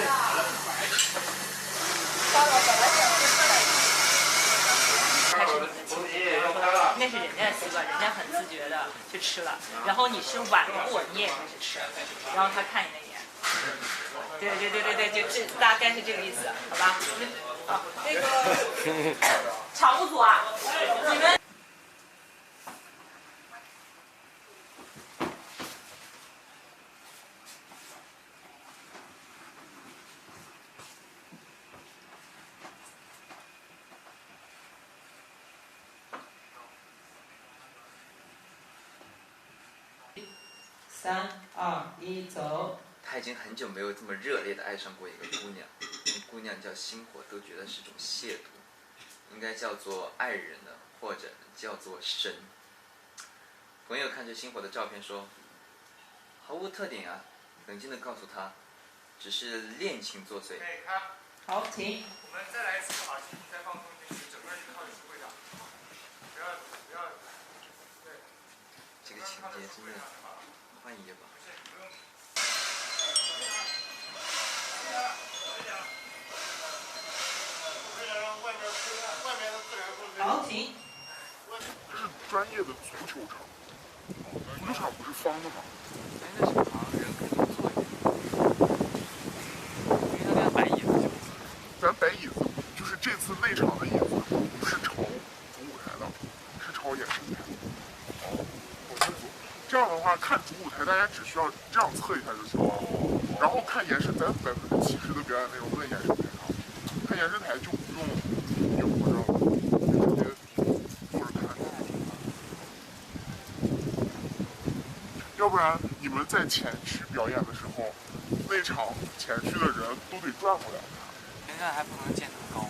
那是人家的习惯，人家很自觉的去吃了，然后你是晚过你也开始吃，然后他看你那眼，对，就大概是这个意思，好吧？好，那个常务组啊，你们。3、2、1，走。他已经很久没有这么热烈的爱上过一个姑娘，姑娘叫星火都觉得是种亵渎，应该叫做爱人呢，或者叫做神。朋友看着星火的照片说，毫无特点啊，冷静地告诉他，只是恋情作祟。好，请。我们再来一次好，再放松进去，整个人靠在书柜上，不要，对。这个情节真的，换一页吧。好，请。这是专业的足球场，足球场不是方的吗？那是旁人可以坐一点，因为他那摆椅子就。咱摆椅子，就是这次内场的椅子不是朝主舞台的，是朝延伸台。哦，这样的话，看主舞台大家只需要这样侧一下就行了，然后看延伸，咱70%的表演内容都在延伸台上，看延伸台就不用扭着了，直接坐着看。要不然你们在前区表演的时候，那场前区的人都得转过来看。现在还不能建那么高。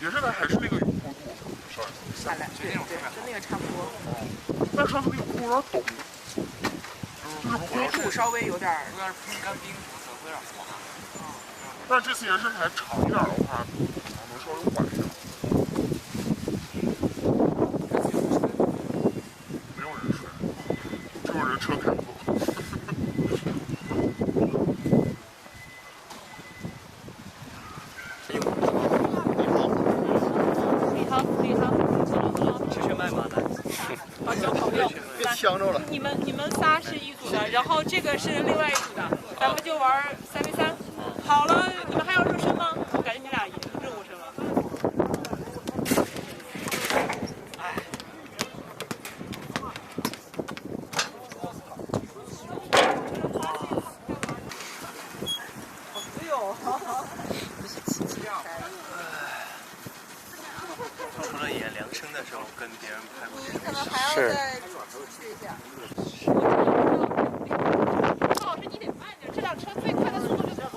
延伸台还是那个有坡度，下来，对，跟那个差不多。但上次那个坡有点陡，就是坡度稍微有点。有点碰干冰什么的会有点滑。但这次延伸台长一点的话，能稍微缓一点。没有人摔，只有人车开不走。呛着了。你们仨是一组的，然后这个是另外一组的，咱们就玩3v3。好了，你们还要热身吗？我感觉你俩已经热乎身了。哎呦，除了演量身的时候跟别人拍过这种。可能还要再试一下。老师，你得慢点，这辆车最快的速度就这样。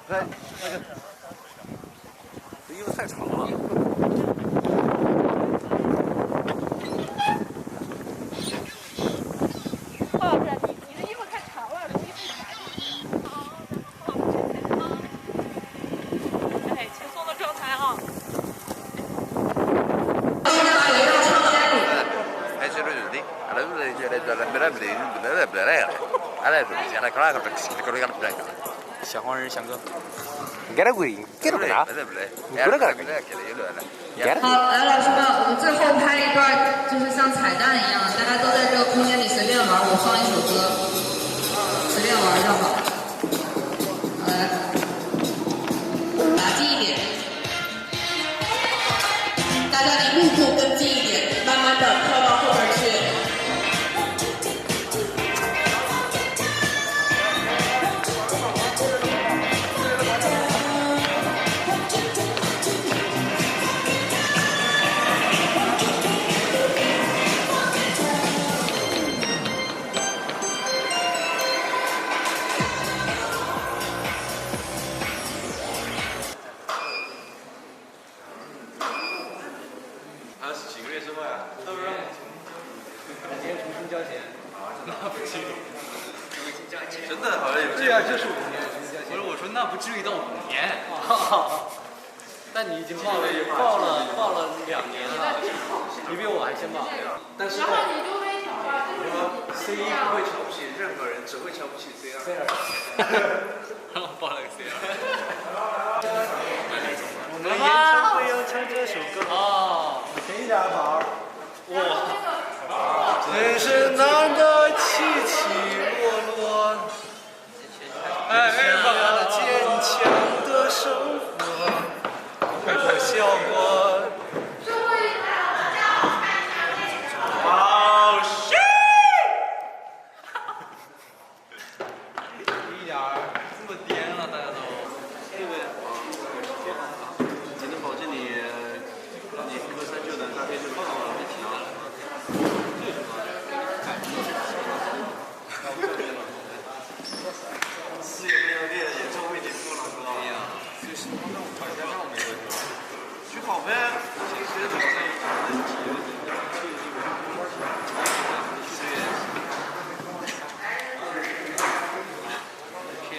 来，那个，这衣服太长了。鲍老师，你的衣服太长了，容易被卡进去。哎，轻松的状态啊。小黄帮人翔哥，给他跪，给他啥？不对，给他干啥？给他。好，来，老师们，我们最后拍一段，就是像彩蛋一样，大家都在这个空间里随便玩，我放一首歌，随便玩就好。来，打近一点，大家离幕布更近一点，慢慢的靠到后边去。真的好像有。对啊，就是5年。不是，我说那不至于到5年。但你已经报了2年了，你比我还先报。但是。然后你就被调了。C1不会瞧不起任何人，只会瞧不起 C2。然后报了个 C2。我们演唱会要唱这首歌。哦，便宜点宝。哇。人生难得起起落落，爱要坚强的生活，快乐笑过。好shit！一点儿这么颠了，大家都。对不对？只能保证你隔3就能那天就报了，没其他了。4月份要练演唱会结束了，是吧？对呀，就是那我考一下照没问题。去考呗，其实早上已经能提了，去这个4月。骗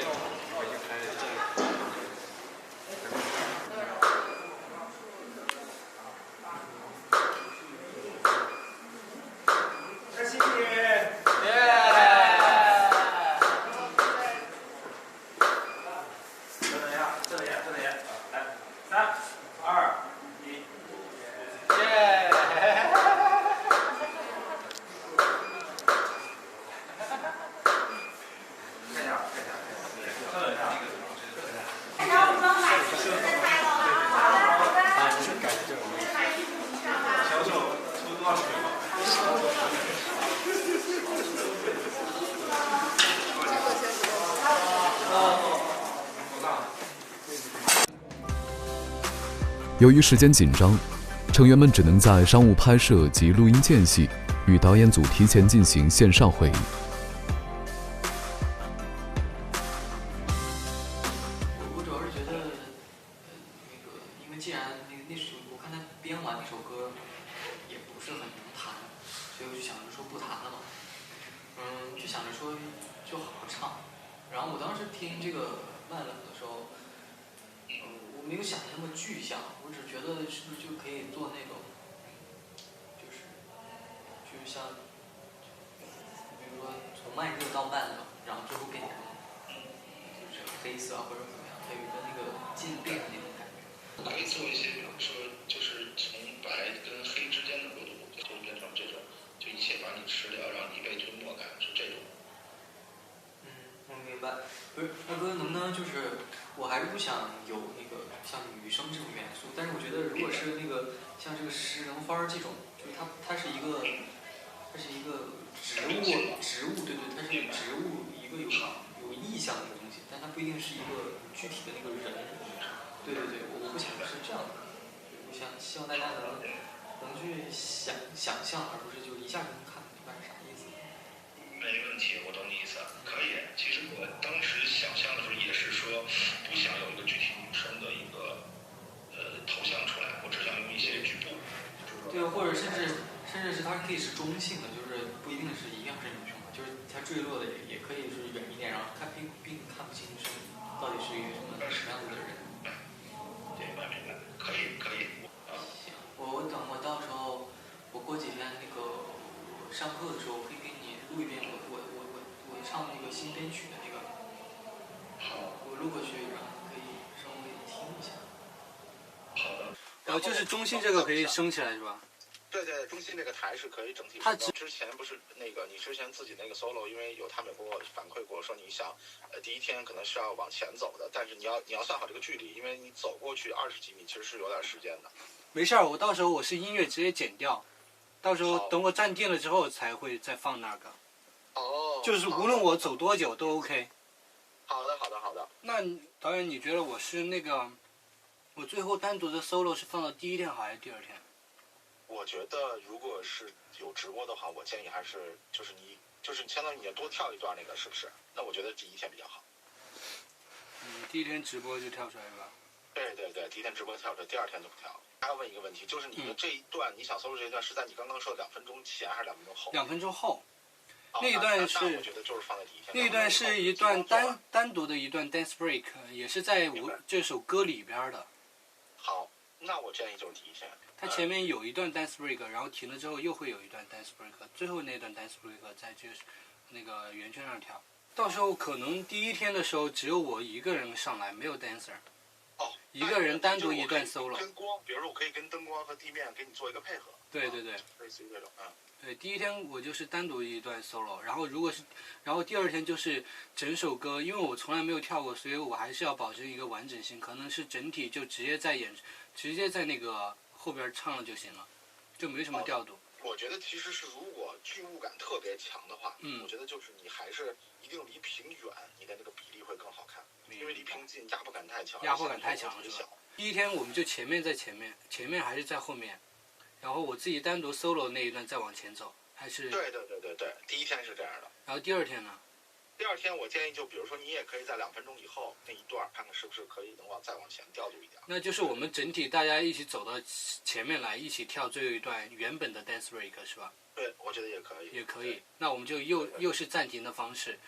我已经开了这个。开心你！正脸，来，3、2、1，耶！看一下。销售抽多少水吗？由于时间紧张，成员们只能在商务拍摄及录音间隙与导演组提前进行线上会议。我主要是觉得，因为既然那首我看他编完那首歌也不是很能弹，所以我就想着说不弹了嘛。就想着说就好好唱。然后我当时听这个慢冷的时候。我没有想的那么具象，我只觉得是不是就可以做那种，就是像，比如说从慢热到慢冷，然后最后变成就是黑色或者怎么样，它有一个那个渐变的那种感觉。可以做一些，比如说就是从白跟黑之间的过渡，就变成这种，就一切把你吃掉，让你被吞没感，是这种。我明白。不是，大哥，能不能就是我还是不想有那个像女生这种元素，但是我觉得如果是那个像这个食人花这种，就是它是一个植物，对，它是一个植物，一个有意象的一个东西，但它不一定是一个具体的那个人。对，我不想是这样的，我希望大家能去想象，而不是就一下就能看明白是啥意思。没问题，我懂你意思，可以。其实我当时想象的时候也是说，不想有一个具体女生的一个头像出来，我只想用一些局部。对，或者甚至是它可以是中性的，就是不一定是一样是女生，就是它坠落的也可以是远一点，然后它并看不清是到底是一个什么样子的人。对，明白，可以。行，我等我到时候我过几天那个上课的时候，我可以给你录一遍我唱那个新编曲的那个。好。我录过去，就是中心这个可以升起来是吧？对对，中心这个台是可以整体。它之前不是那个你之前自己那个 solo， 因为有他们给我反馈过，说你想，第一天可能是要往前走的，但是你要算好这个距离，因为你走过去20几米其实是有点时间的。没事儿，我到时候我是音乐直接剪掉，到时候等我站定了之后才会再放那个。哦。就是无论我走多久都 OK。好的，好的，好的。那导演，你觉得我是那个，我最后单独的 solo 是放到第一天好还是第二天？我觉得如果是有直播的话，我建议还是就是相当于你要多跳一段那个，是不是？那我觉得第一天比较好。第一天直播就跳出来是吧？对对对，第一天直播跳出来，第二天就不跳。还要问一个问题，就是你的这一段，你想 solo 这一段是在你刚刚说的2分钟前还是2分钟后？2分钟后。那一段是，我觉得就是放在第一天。那一段是一段单独的一段 dance break， 也是在这首歌里边的。好，那我建议就是第一天。它前面有一段 dance break， 然后停了之后又会有一段 dance break， 最后那段 dance break 在就是那个圆圈上跳。到时候可能第一天的时候只有我一个人上来，没有 dancer。哦。一个人单独一段 solo。跟光，比如说我可以跟灯光和地面给你做一个配合。对对对。类似于这种，对，第一天我就是单独一段 solo， 然后第二天就是整首歌，因为我从来没有跳过，所以我还是要保证一个完整性，可能是整体就直接在那个后边唱了就行了，就没什么调度。我觉得其实是如果剧务感特别强的话，我觉得就是你还是一定离屏远，你的那个比例会更好看，因为离屏近压迫感太强。压迫感太强了是吧？第一天我们就前面面还是在后面。然后我自己单独 solo 那一段再往前走，还是？对，第一天是这样的。然后第二天呢？第二天我建议就比如说你也可以在2分钟以后那一段，看看是不是可以再往前调度一点。那就是我们整体大家一起走到前面来，一起跳最后一段原本的 dance break 是吧？对，我觉得也可以。也可以，那我们就又是暂停的方式，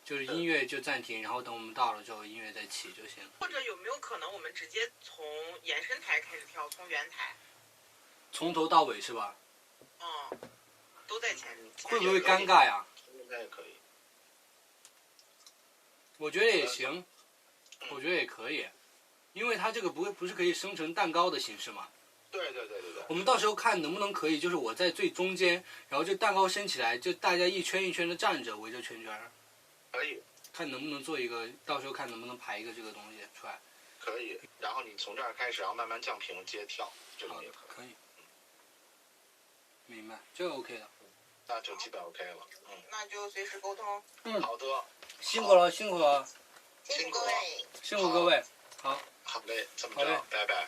就是音乐就暂停，然后等我们到了之后音乐再起就行。或者有没有可能我们直接从延伸台开始跳，从圆台？从头到尾是吧？都在前面。会不会尴尬呀？应该也可以。我觉得也行，我觉得也可以，因为它这个不是可以生成蛋糕的形式吗？对。我们到时候看能不能可以，就是我在最中间，然后就蛋糕升起来，就大家一圈一圈的站着，围着圈圈。可以。看能不能做一个，到时候看能不能排一个这个东西出来。可以，然后你从这儿开始，然后慢慢降频接跳，这种也可以。明白，这个 OK 的。那就基本 OK 了。那就随时沟通。好的。辛苦了。辛苦各位。好。好嘞，这么着，拜拜。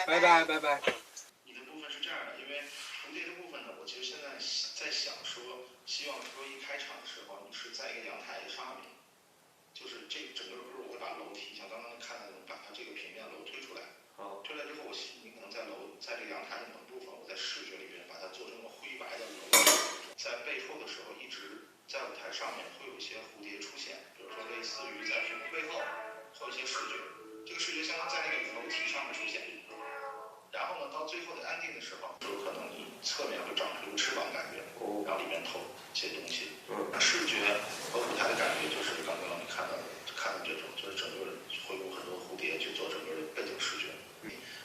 拜拜。你的部分是这样的，因为蝴蝶的部分呢，我其实现在在想说，希望说一开场的时候，你是在一个阳台上面，就是这整个歌我会把楼梯，像刚刚看的，把它这个平面楼推出来。推出来之后，我希望你可能在这个阳台的某部分，我在视觉里面把它做成个灰白的楼，在背后的时候，一直在舞台上面会有一些蝴蝶出现，比如说类似于在屏幕背后会有一些视觉，这个视觉相当于在那个楼梯上面出现。然后呢，到最后的安定的时候，有可能你侧面会长出一个翅膀感觉，然后里面投一些东西。视觉和舞台的感觉就是刚刚你看的这种，就是整个会有很多蝴蝶去做整个的背景视觉。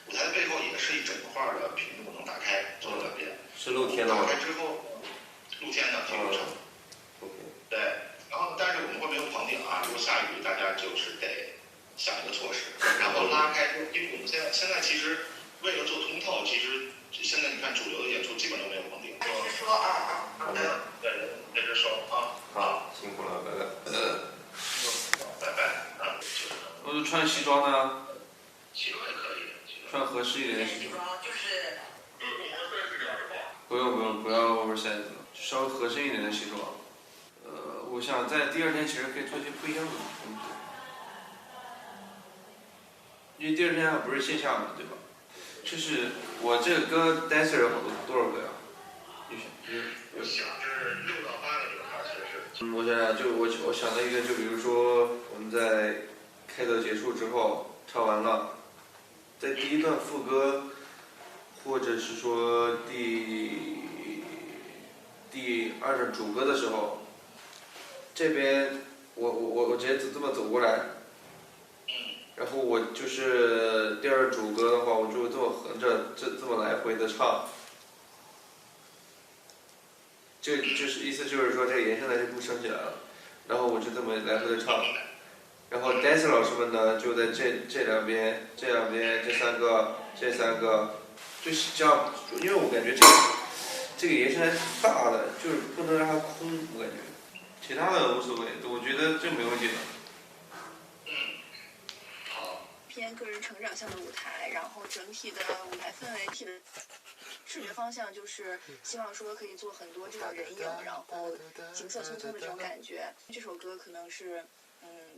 舞台的背后也是一整块的屏幕能打开，做了2遍。是露天的吗？打开之后，露天的挺流程。对，然后但是我们会没有棚顶啊，如果下雨，大家就是得想一个措施，然后拉开，因为我们现在其实为了做通透，其实现在你看主流的演出基本都没有棚顶。说对，那就说好，辛苦了，拜拜。我是穿西装的。西装也可以。穿合适一点的西装。就是不用，不要 oversize 了，稍微合身一点的西装。我想在第二天其实可以做些不一样的东西，因为第二天还不是线下嘛，对吧？就是我这个歌 dancer 有多少个呀？我想是6到8个女孩，其实。我想想，我想到一个，就比如说我们在开头结束之后唱完了，在第一段副歌，或者是说第2段主歌的时候，这边我直接这么走过来，然后我就是第二主歌的话，我就这么横着这么来回的唱。这就是意思就是说这个延伸来这步升起来了，然后我就这么来回的唱。然后 dancer 老师们呢就在这两边、这两边、这三个，就是这样，因为我感觉这个延伸还挺大的，就是不能让它空，我感觉。其他的无所谓，我觉得这没问题的。偏个人成长向的舞台，然后整体的舞台氛围、体的视觉方向就是希望说可以做很多这种人影，然后景色匆匆的这种感觉。这首歌可能是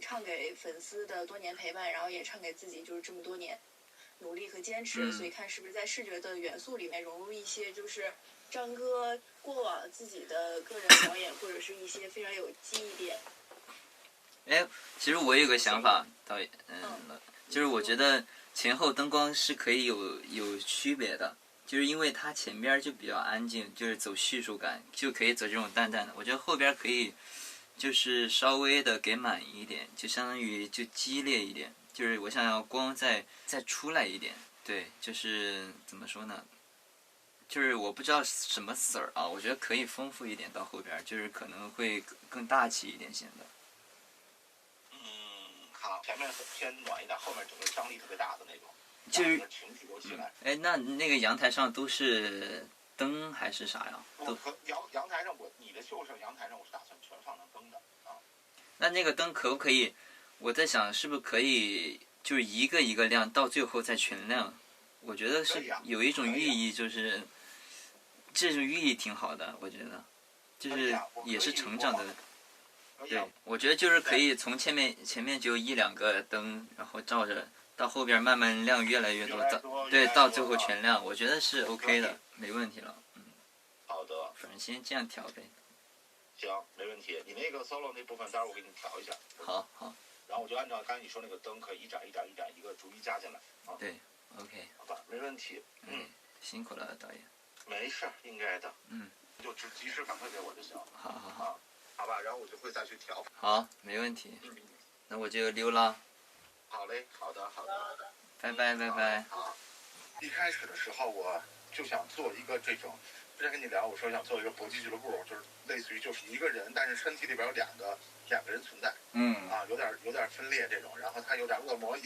唱给粉丝的多年陪伴，然后也唱给自己就是这么多年努力和坚持，所以看是不是在视觉的元素里面融入一些就是张哥过往自己的个人表演，或者是一些非常有记忆点。哎，其实我有个想法，导演，就是我觉得前后灯光是可以有区别的，就是因为它前边就比较安静，就是走叙述感，就可以走这种淡淡的。我觉得后边可以就是稍微的给满一点，就相当于就激烈一点，就是我想要光再出来一点。对，就是怎么说呢？就是我不知道什么色儿啊，我觉得可以丰富一点到后边，就是可能会更大气一点显得。好，前面偏暖一点，后面整个张力特别大的那种，就是情绪都起来。哎，那个阳台上都是灯还是啥呀？都阳台上你的秀上阳台上我是打算全放上灯的啊。那个灯可不可以？我在想是不是可以就是一个一个亮，到最后再全亮？我觉得是有一种寓意，就是这种寓意挺好的，我觉得，就是也是成长的。对，我觉得就是可以从前面就一两个灯，然后照着到后边慢慢亮越来越多，到最后全亮，我觉得是 OK 的，没问题了。好的。反正先这样调呗。行，没问题。你那个 solo 那部分，待会儿我给你调一下。好。然后我就按照刚才你说那个灯，可以一盏一盏一个逐一加进来啊。对 ，OK。好吧，没问题。辛苦了，导演。没事，应该的。就及时反馈给我就行。好。好吧，然后我就会再去调。好，没问题。那我就溜了。好嘞，好的。拜拜。好。一开始的时候我就想做一个这种，之前跟你聊，我说想做一个搏击俱乐部，就是类似于就是一个人，但是身体里边有两个人存在。有点分裂这种，然后他有点恶魔的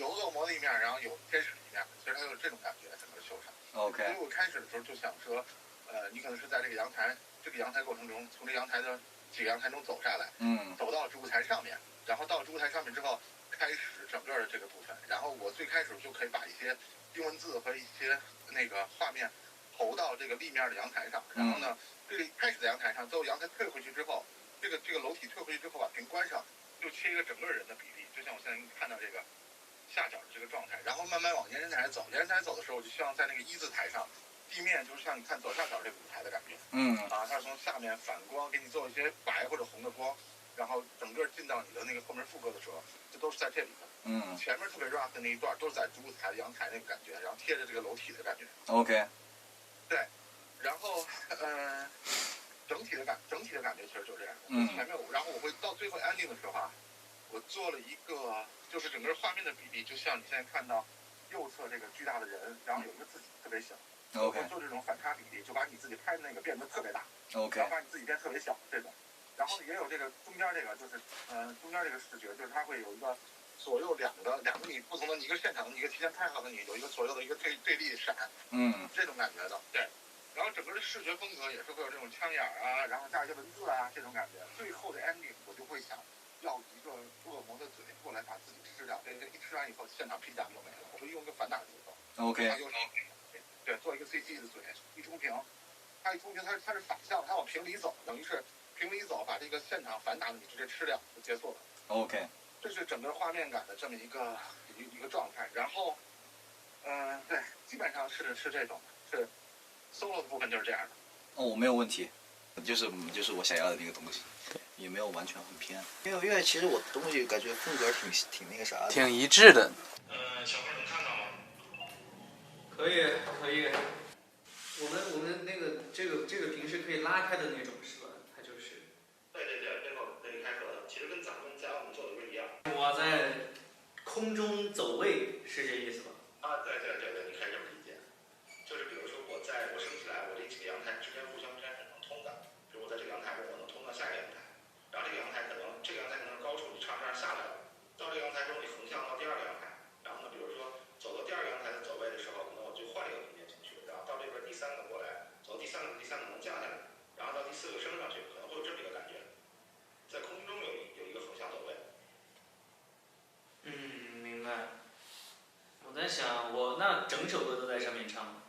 一面，然后有天使的一面，其实他有这种感觉整个秀上。OK。所以我开始的时候就想说，你可能是在这个阳台过程中，从这阳台的几个阳台中走下来，走到主舞台上面，然后到主舞台上面之后，开始整个的这个部分，然后我最开始就可以把一些英文字和一些那个画面投到这个立面的阳台上，然后呢，这个开始在阳台上，最后阳台退回去之后，这个楼体退回去之后把屏关上，就切一个整个人的比例，就像我现在看到这个下角的这个状态，然后慢慢往延伸台走，的时候，我就希望在那个一字台上。地面就是像你看左下角这个舞台的感觉，它是从下面反光给你做一些白或者红的光，然后整个进到你的那个后面副歌的时候，这都是在这里的。前面特别 rock 的那一段都是在主舞台的阳台那个感觉，然后贴着这个楼体的感觉。OK。对，然后整体的感觉其实就是这样的。前面然后我会到最后 ending 的时候啊，我做了一个就是整个画面的比例，就像你现在看到右侧这个巨大的人，然后有一个自己特别小。OK， 做这种反差比例，就把你自己拍的那个变得特别大 ，OK， 然后把你自己变特别小这种，然后也有这个中间这个就是中间这个视觉，就是它会有一个左右两个你不同的，一个现场的，一个提前拍好的你，有一个左右的一个对立闪，这种感觉的，对，然后整个的视觉风格也是会有这种枪眼啊，然后加一些文字啊这种感觉，最后的 ending 我就会想要一个恶魔的嘴过来把自己吃掉，这一吃完以后现场披甲就没了，我会用一个反打节奏 ，OK。对，做一个 CG 的嘴，一出屏，它是反向，它往屏里走，等于是屏里走，把这个现场反打的你直接吃掉就结束了。OK。这是整个画面感的这么一个状态，然后，对，基本上是这种，是 solo 的部分就是这样的。我没有问题，就是我想要的那个东西，也没有完全很偏，因为其实我东西感觉风格挺那个啥的，挺一致的。小孩能看到吗？可以。我们那个这个屏是可以拉开的那种，是吧？它就是。对，背后可以开合的，其实跟咱们在澳门做的不一样。我在空中走位是这意思吧？啊，对，你可以这么理解。就是比如说我升起来，我这几个阳台之间互相之间是能通的。比如我在这个阳台中，我能通到下一个阳台，然后这个阳台可能是高处，你唱这样下来了，到这个阳台中你横向到第二个阳台，然后呢，比如说走到第二个阳台的走位的时候，可能我就换一个平面进去，然后到这边第三个过来，走第三个能降下来，然后到第四个升上去，可能会有这么一个感觉，在空中有一个横向走位。明白。我在想，我那整首歌都在上面唱吗？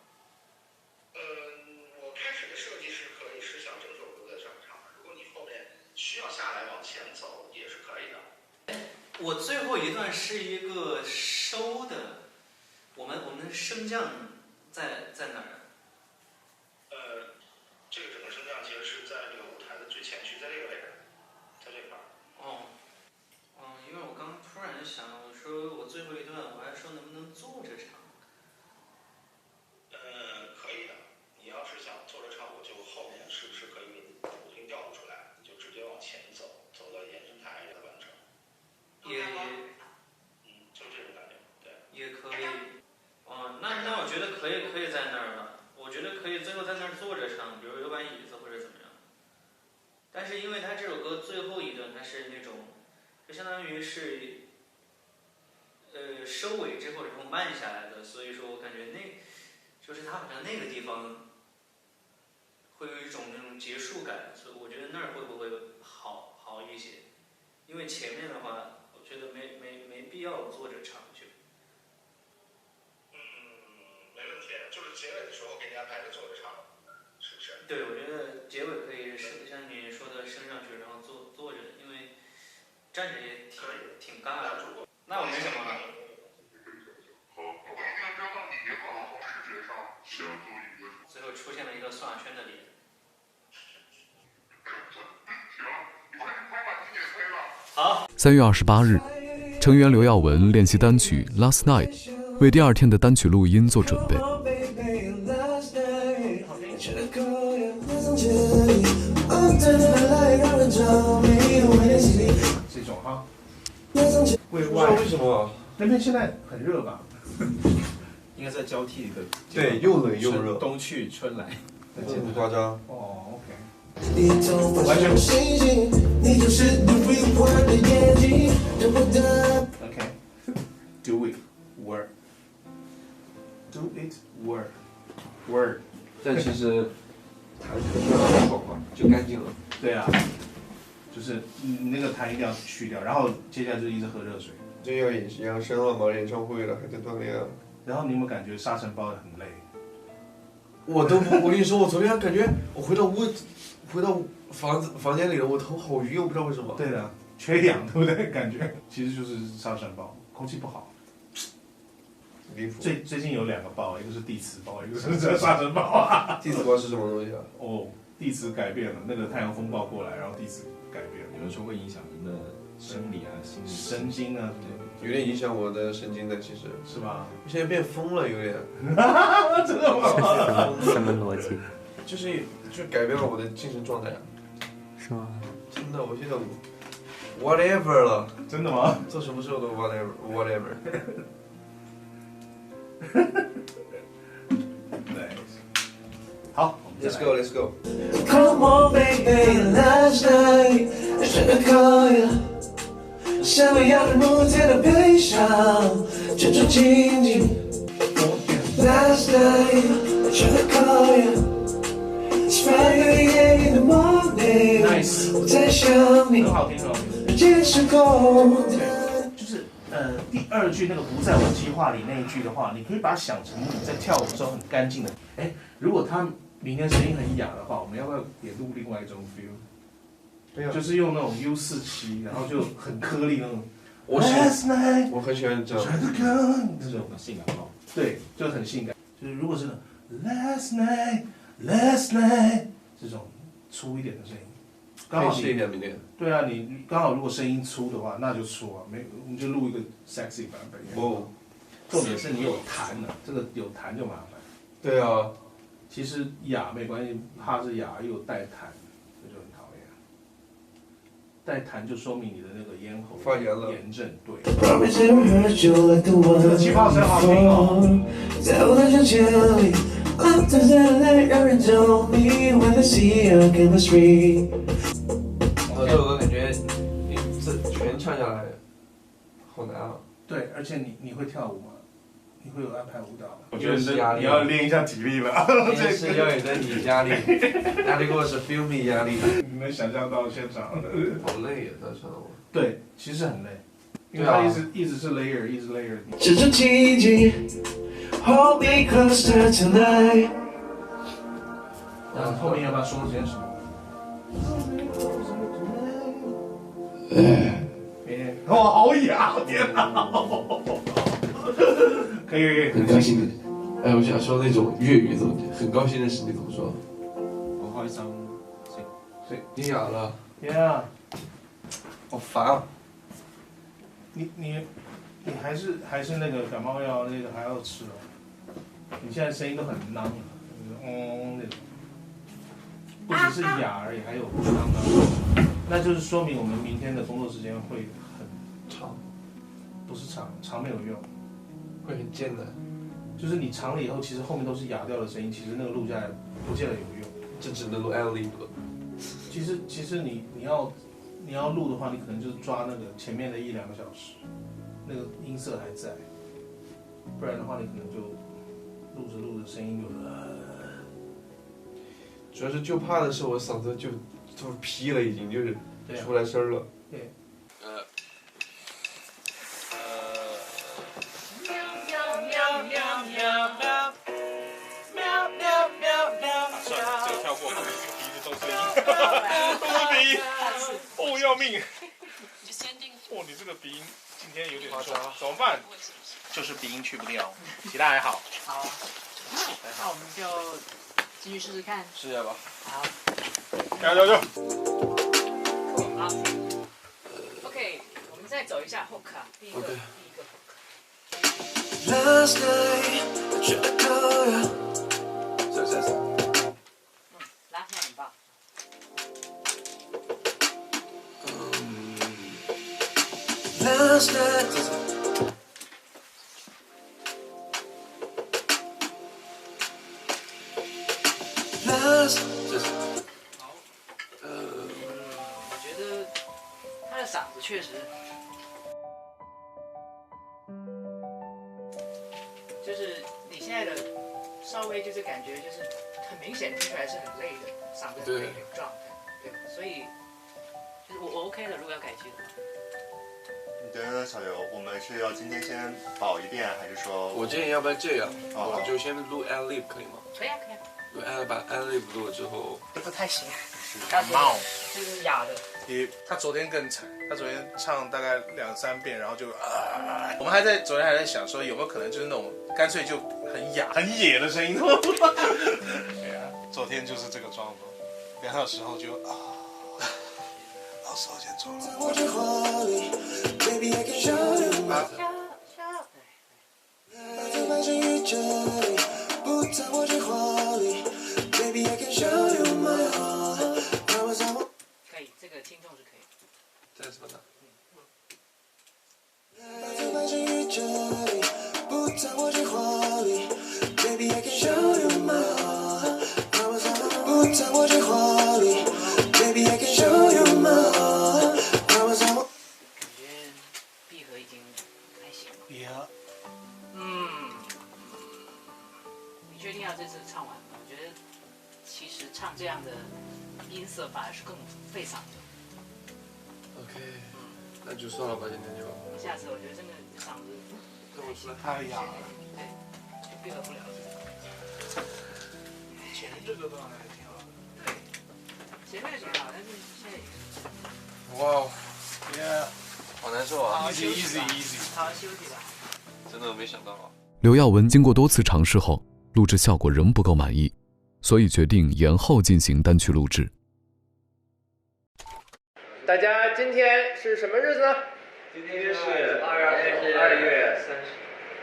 我开始的设计是可以是想整首歌在上面唱的，如果你后面需要下来往前走也是可以的。我最后一段是一个收的，我们的升降在哪儿？这个整个升降其实是在这个舞台的最前区，在这个位置，在这块儿。因为我刚突然想，我说我最后一段我还说能不能坐着唱？可以的。你要是想坐着唱，我就后面是不是可以给你补丁调度出来，你就直接往前走，走到延伸台来完成。就这种感觉，对。也可以。那我觉得可以在那儿了。我觉得可以最后在那儿坐着唱，比如有把椅子或者怎么样。但是因为他这首歌最后一段它是那种，就相当于是收尾之后然后慢下来的，所以说我感觉就是他好像那个地方会有一种那种结束感，所以我觉得那儿会不会好一些？因为前面的话，我觉得没必要坐着唱去。没问题，就是结尾的时候给你安排个坐着唱，是不是？对，我觉得结尾可以像你说的升上去，然后坐着，因为站着也挺尬的。那我没什么了。最后出现了一个宋亚轩的脸。好。3月28日，成员刘耀文练习单曲《Last Night》，为第2天的单曲录音做准备。这种哈，不知道为什么那边现在很热吧？应该在交替的。对，又冷又热。冬去春来。不夸张。哦 ，OK。完全。OK。Do it, work. Do it, work. Work. 但其实弹很爽嘛，就干净了。对啊，就是你那个痰一定要去掉，然后接下来就一直喝热水。这要养生了嘛，演唱会了，还得锻炼啊。然后你有没有感觉沙尘暴很累？我跟你说，我昨天感觉我回到房间里了，我头好晕，我不知道为什么。对的，缺氧，对不对？感觉其实就是沙尘暴，空气不好。最近有2个暴，一个是地磁暴，一个是沙尘暴啊。地磁暴是什么东西啊？地磁改变了，那个太阳风暴过来，然后地磁改变了。有人说会影响人的生理啊、心理、神经啊，有点影响我的神经的，其实是吧？我现在变疯了，有点。真的吗？什么逻辑？就是改变了我的精神状态。是吗？真的，我现在 whatever 了。真的吗？做什么时候都 whatever。好 ，Let's go. Come on, baby, last night 想靠呀，想要的目前的悲伤，卷出紧紧。Last night 想靠呀，It's Friday in the morning， 我在想你，夜是空的。就是第2句那个不在我计划里那一句的话，你可以把它想成你在跳舞的时候很干净的。如果他明天声音很哑的话，我们要不要也录另外一种 feel？ 就是用那种 U47，然后就很颗粒那种。我很喜欢这样。这种性感哦。对，就很性感。就是如果是 Last night 这种粗一点的声音，刚好细一点明天。对啊，你刚好如果声音粗的话，那就粗啊，我们就录一个 sexy 版本。重点是你有弹的，这个有弹就麻烦。对啊。其实哑没关系，怕是哑又有带弹，这就很讨厌。在弹就说明你的那个咽喉发炎了，炎症对。 Promise never hurt you like the one 这个气泡声好听哦。在我的世界里 ，Love doesn't let 让人着迷 ，When they see your chemistry。这首歌感觉你这全唱下来，好难啊。对，而且你会跳舞吗？你会有安排舞蹈吗？我觉得是压力，你要练一下体力了。这是要有的你压力，压力过是 feel me 压力。你能想象到现场？好累呀，在唱我。对，其实很累，因为它一直是 layer， 一直 layer。这种情景 ，Hold me closer tonight。那后面要不要说些什么？哇，好哑！天哪！可以。很高兴的，哎，我想说那种粤语怎么，很高興的事，你怎麼說？好開心，你啞了 ？Yeah。好煩啊！你还是那个感冒药那个还要吃哦。你现在声音都很囔，那种，不只是哑而已，还有囔。那就是说明我们明天的工作时间会很长，不是长没有用。会很艰难，就是你长了以后，其实后面都是哑掉的声音，其实那个录下来不见得有用，这只能录 ad-lib 了。其实你要录的话，你可能就是抓那个前面的1-2个小时，那个音色还在，不然的话你可能就录着声音就主要是就怕的是我嗓子就劈了，已经就是出来声了。对。哦，要命！哦，你这个鼻音今天有点重，怎么办？就是鼻音去不掉，其他还好。好，那我们就继续试试看。试下吧。好。加油！好。OK， 我们再走一下 hook 啊，第一个 Last night I tried to call you。拉现在很棒。Last night。我觉得他的嗓子确实，就是你现在的稍微就是感觉就是很明显听出来是很累的，嗓子很累的状态，对，所以就是我 OK 的，如果要改进的话。你觉得小刘，我们是要今天先保一遍，还是说？我建议要不然这样，我就先录 ad-lib 可以吗？可以啊，可以啊。把 ad-lib 录了之后，不太行，感冒，就是哑的。他昨天更惨，他昨天唱大概2-3遍，然后就我们昨天还在想说有没有可能就是那种干脆就很哑、很野的声音。对啊，昨天就是这个状况，2小时后就老师我先走了。可以，这个听众是可以。这是什么呢？闭合已经还行了。你确定要这次唱完吗？我觉得其实唱这样的音色反而是更费嗓子。OK， 那就算了吧，今天就。下次我觉得真的嗓子太哑了，对，就闭合不了。前这个状态还挺好的。对，前面挺好，但是现在也。哇，Yeah， 好难受啊 ！Easy， 好好休息吧。真的没想到啊。刘耀文经过多次尝试后，录制效果仍不够满意，所以决定延后进行单曲录制。大家今天是什么日子呢？今天是2月30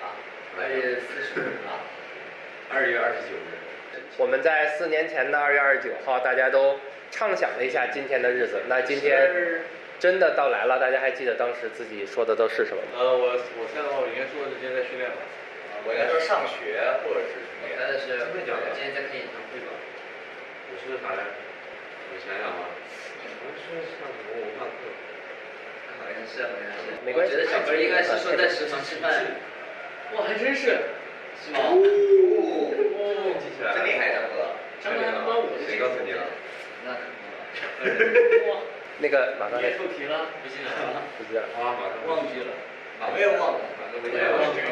啊，2月40啊，2月29日。我们在4年前的2月29号，大家都畅想了一下今天的日子。那今天真的到来了，大家还记得当时自己说的都是什么吗？我猜的话，我应该说的今天在训练吧。我应该说上学或者是训练。但是今天在看演唱会吧？我说的啥来？我想想啊，我说上什么文化课？好像是，好像是。没关系。我觉得小哥应该是说在食堂吃饭。哇，还真是。是吗？记起来了。真厉害，张哥。张哥还帮我谁告诉你了？那肯定了。哇。那个马哥也透题了，不记得了。不记得了。啊，马哥忘记了。马哥也忘了。我也忘记了。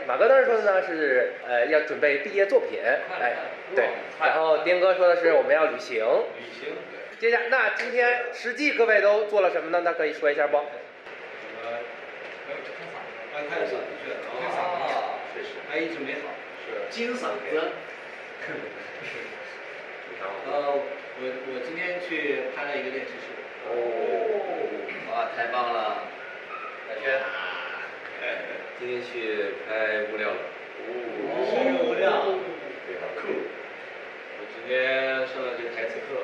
马哥当时说的呢是要准备毕业作品，哎，对，然后丁哥说的是我们要旅行。旅行。接下来，那今天实际各位都做了什么呢？那可以说一下不？看嗓子去了，看嗓子，确实，还一直没好，是金嗓子。我今天去拍了一个练习室。哦，哇，太棒了！小轩，今天去拍物料了。物料，对吧？酷。我今天上了这个台词课。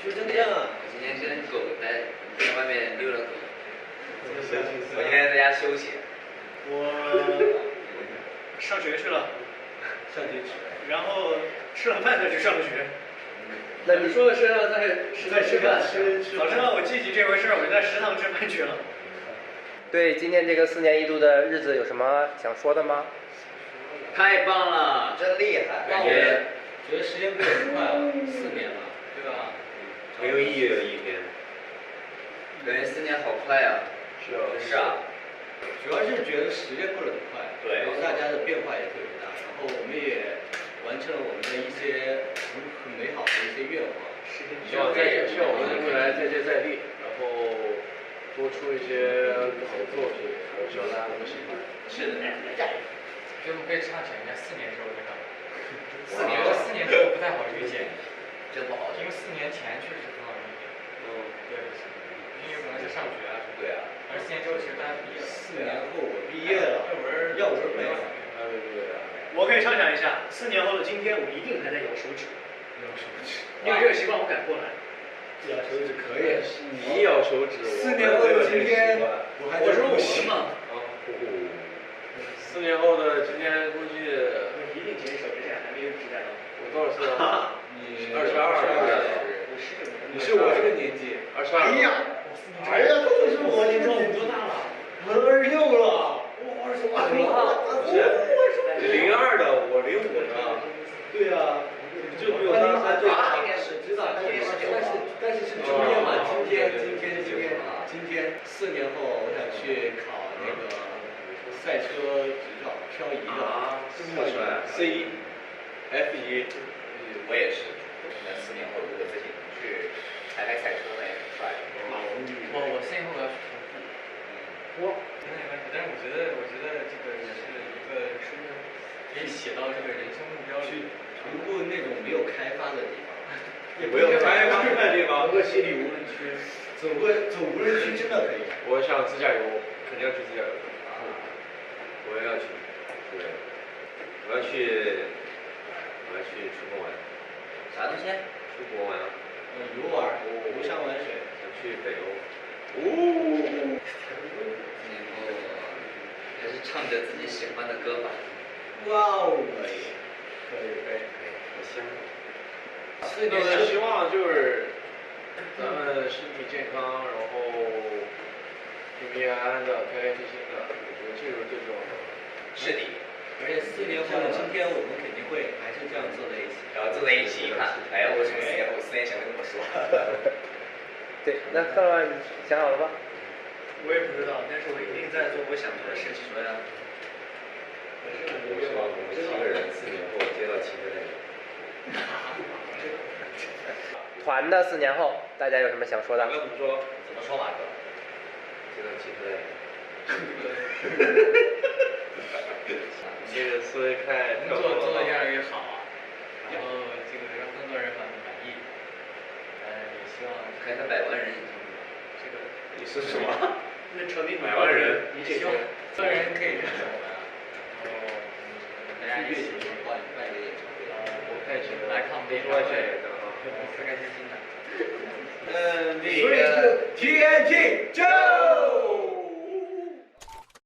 徐峥峥，我今天跟狗在外面遛了狗。我今天在家休息。我上学去了。上学去。然后吃了饭再去上学。那你说的是在吃饭？早知道我记起这回事，我就在食堂吃饭去了。对今天这个4年一度的日子有什么想说的吗？太棒了，真厉害！感觉时间过得很快啊，4年了，对吧？很有意义的一天。感觉4年好快啊！是啊。主要是觉得时间过得很快，对，然后大家的变化也特别大，然后我们也完成了我们的一些很美好的一些愿望。希望我们未来再接再厉，然后多出一些好的作品，我希望大家都喜欢。是的，就可以畅想一下4年之后在干嘛。4年之后不太好预见，真不好，因为4年前确实很好预见。对，因为有可能是上学啊。对啊。而4年之后其实大家毕业了。4年后我毕业了，要文没了。对。我可以畅想一下，4年后的今天，我一定还在咬手指。因为这个习惯我改过来。咬手指可以，你咬手指。4年后的今天，我说我嘛。4年后的今天估计。我一定减手，之前还没有指甲刀。我多少岁了？你22。你是我这个年纪，22。哎呀，他就是我年纪多大了？我都26了。我25了。不是，02的，我05的。对呀，就比我大3岁。知道，但是是中间嘛，今天4年后，我想去考那个赛车执照，漂移的。这么帅 C1、F1。我也是，那4年后如果自己能去开赛车，那也很帅。我4年后我要去徒步。但是我觉得这个也是一个可以写到这个人生目标里。徒步那种没有开发的地方，也不用开发的地方，鄂西里无人区，走无人区真的可以。我想自驾游，肯定要去自驾游。我也要去，对，我要去出国玩。啥东西？出国玩啊。游玩，游山玩水，想去北欧。4年后还是唱着自己喜欢的歌吧。哇哦！可以，好香。4年的希望就是咱们身体健康，然后平平安安的，开开心心的，我觉得这个是最重要的。是的。而且4年后的今天，我们肯定会还是这样坐在一起。然后坐在一起一看，哎，我从4年后4年前就跟我说。对，那范范想好了吧？我也不知道，但是我一定在做我想做的事情。说呀。我希望我们7个人4年后接到7个人。团的4年后，大家有什么想说的？马哥怎么说？怎么说马哥？接到7个人。这个思维太工作做得越来越好啊，然后这个让更多人满意。也希望开个100万人演唱会。这个你是什么？那成立100万人，你希望更多人可以认识我们啊，然后大家一起办一个演唱会。我开心了，来看我们的演唱会，开开心心的。那个 TNT 就。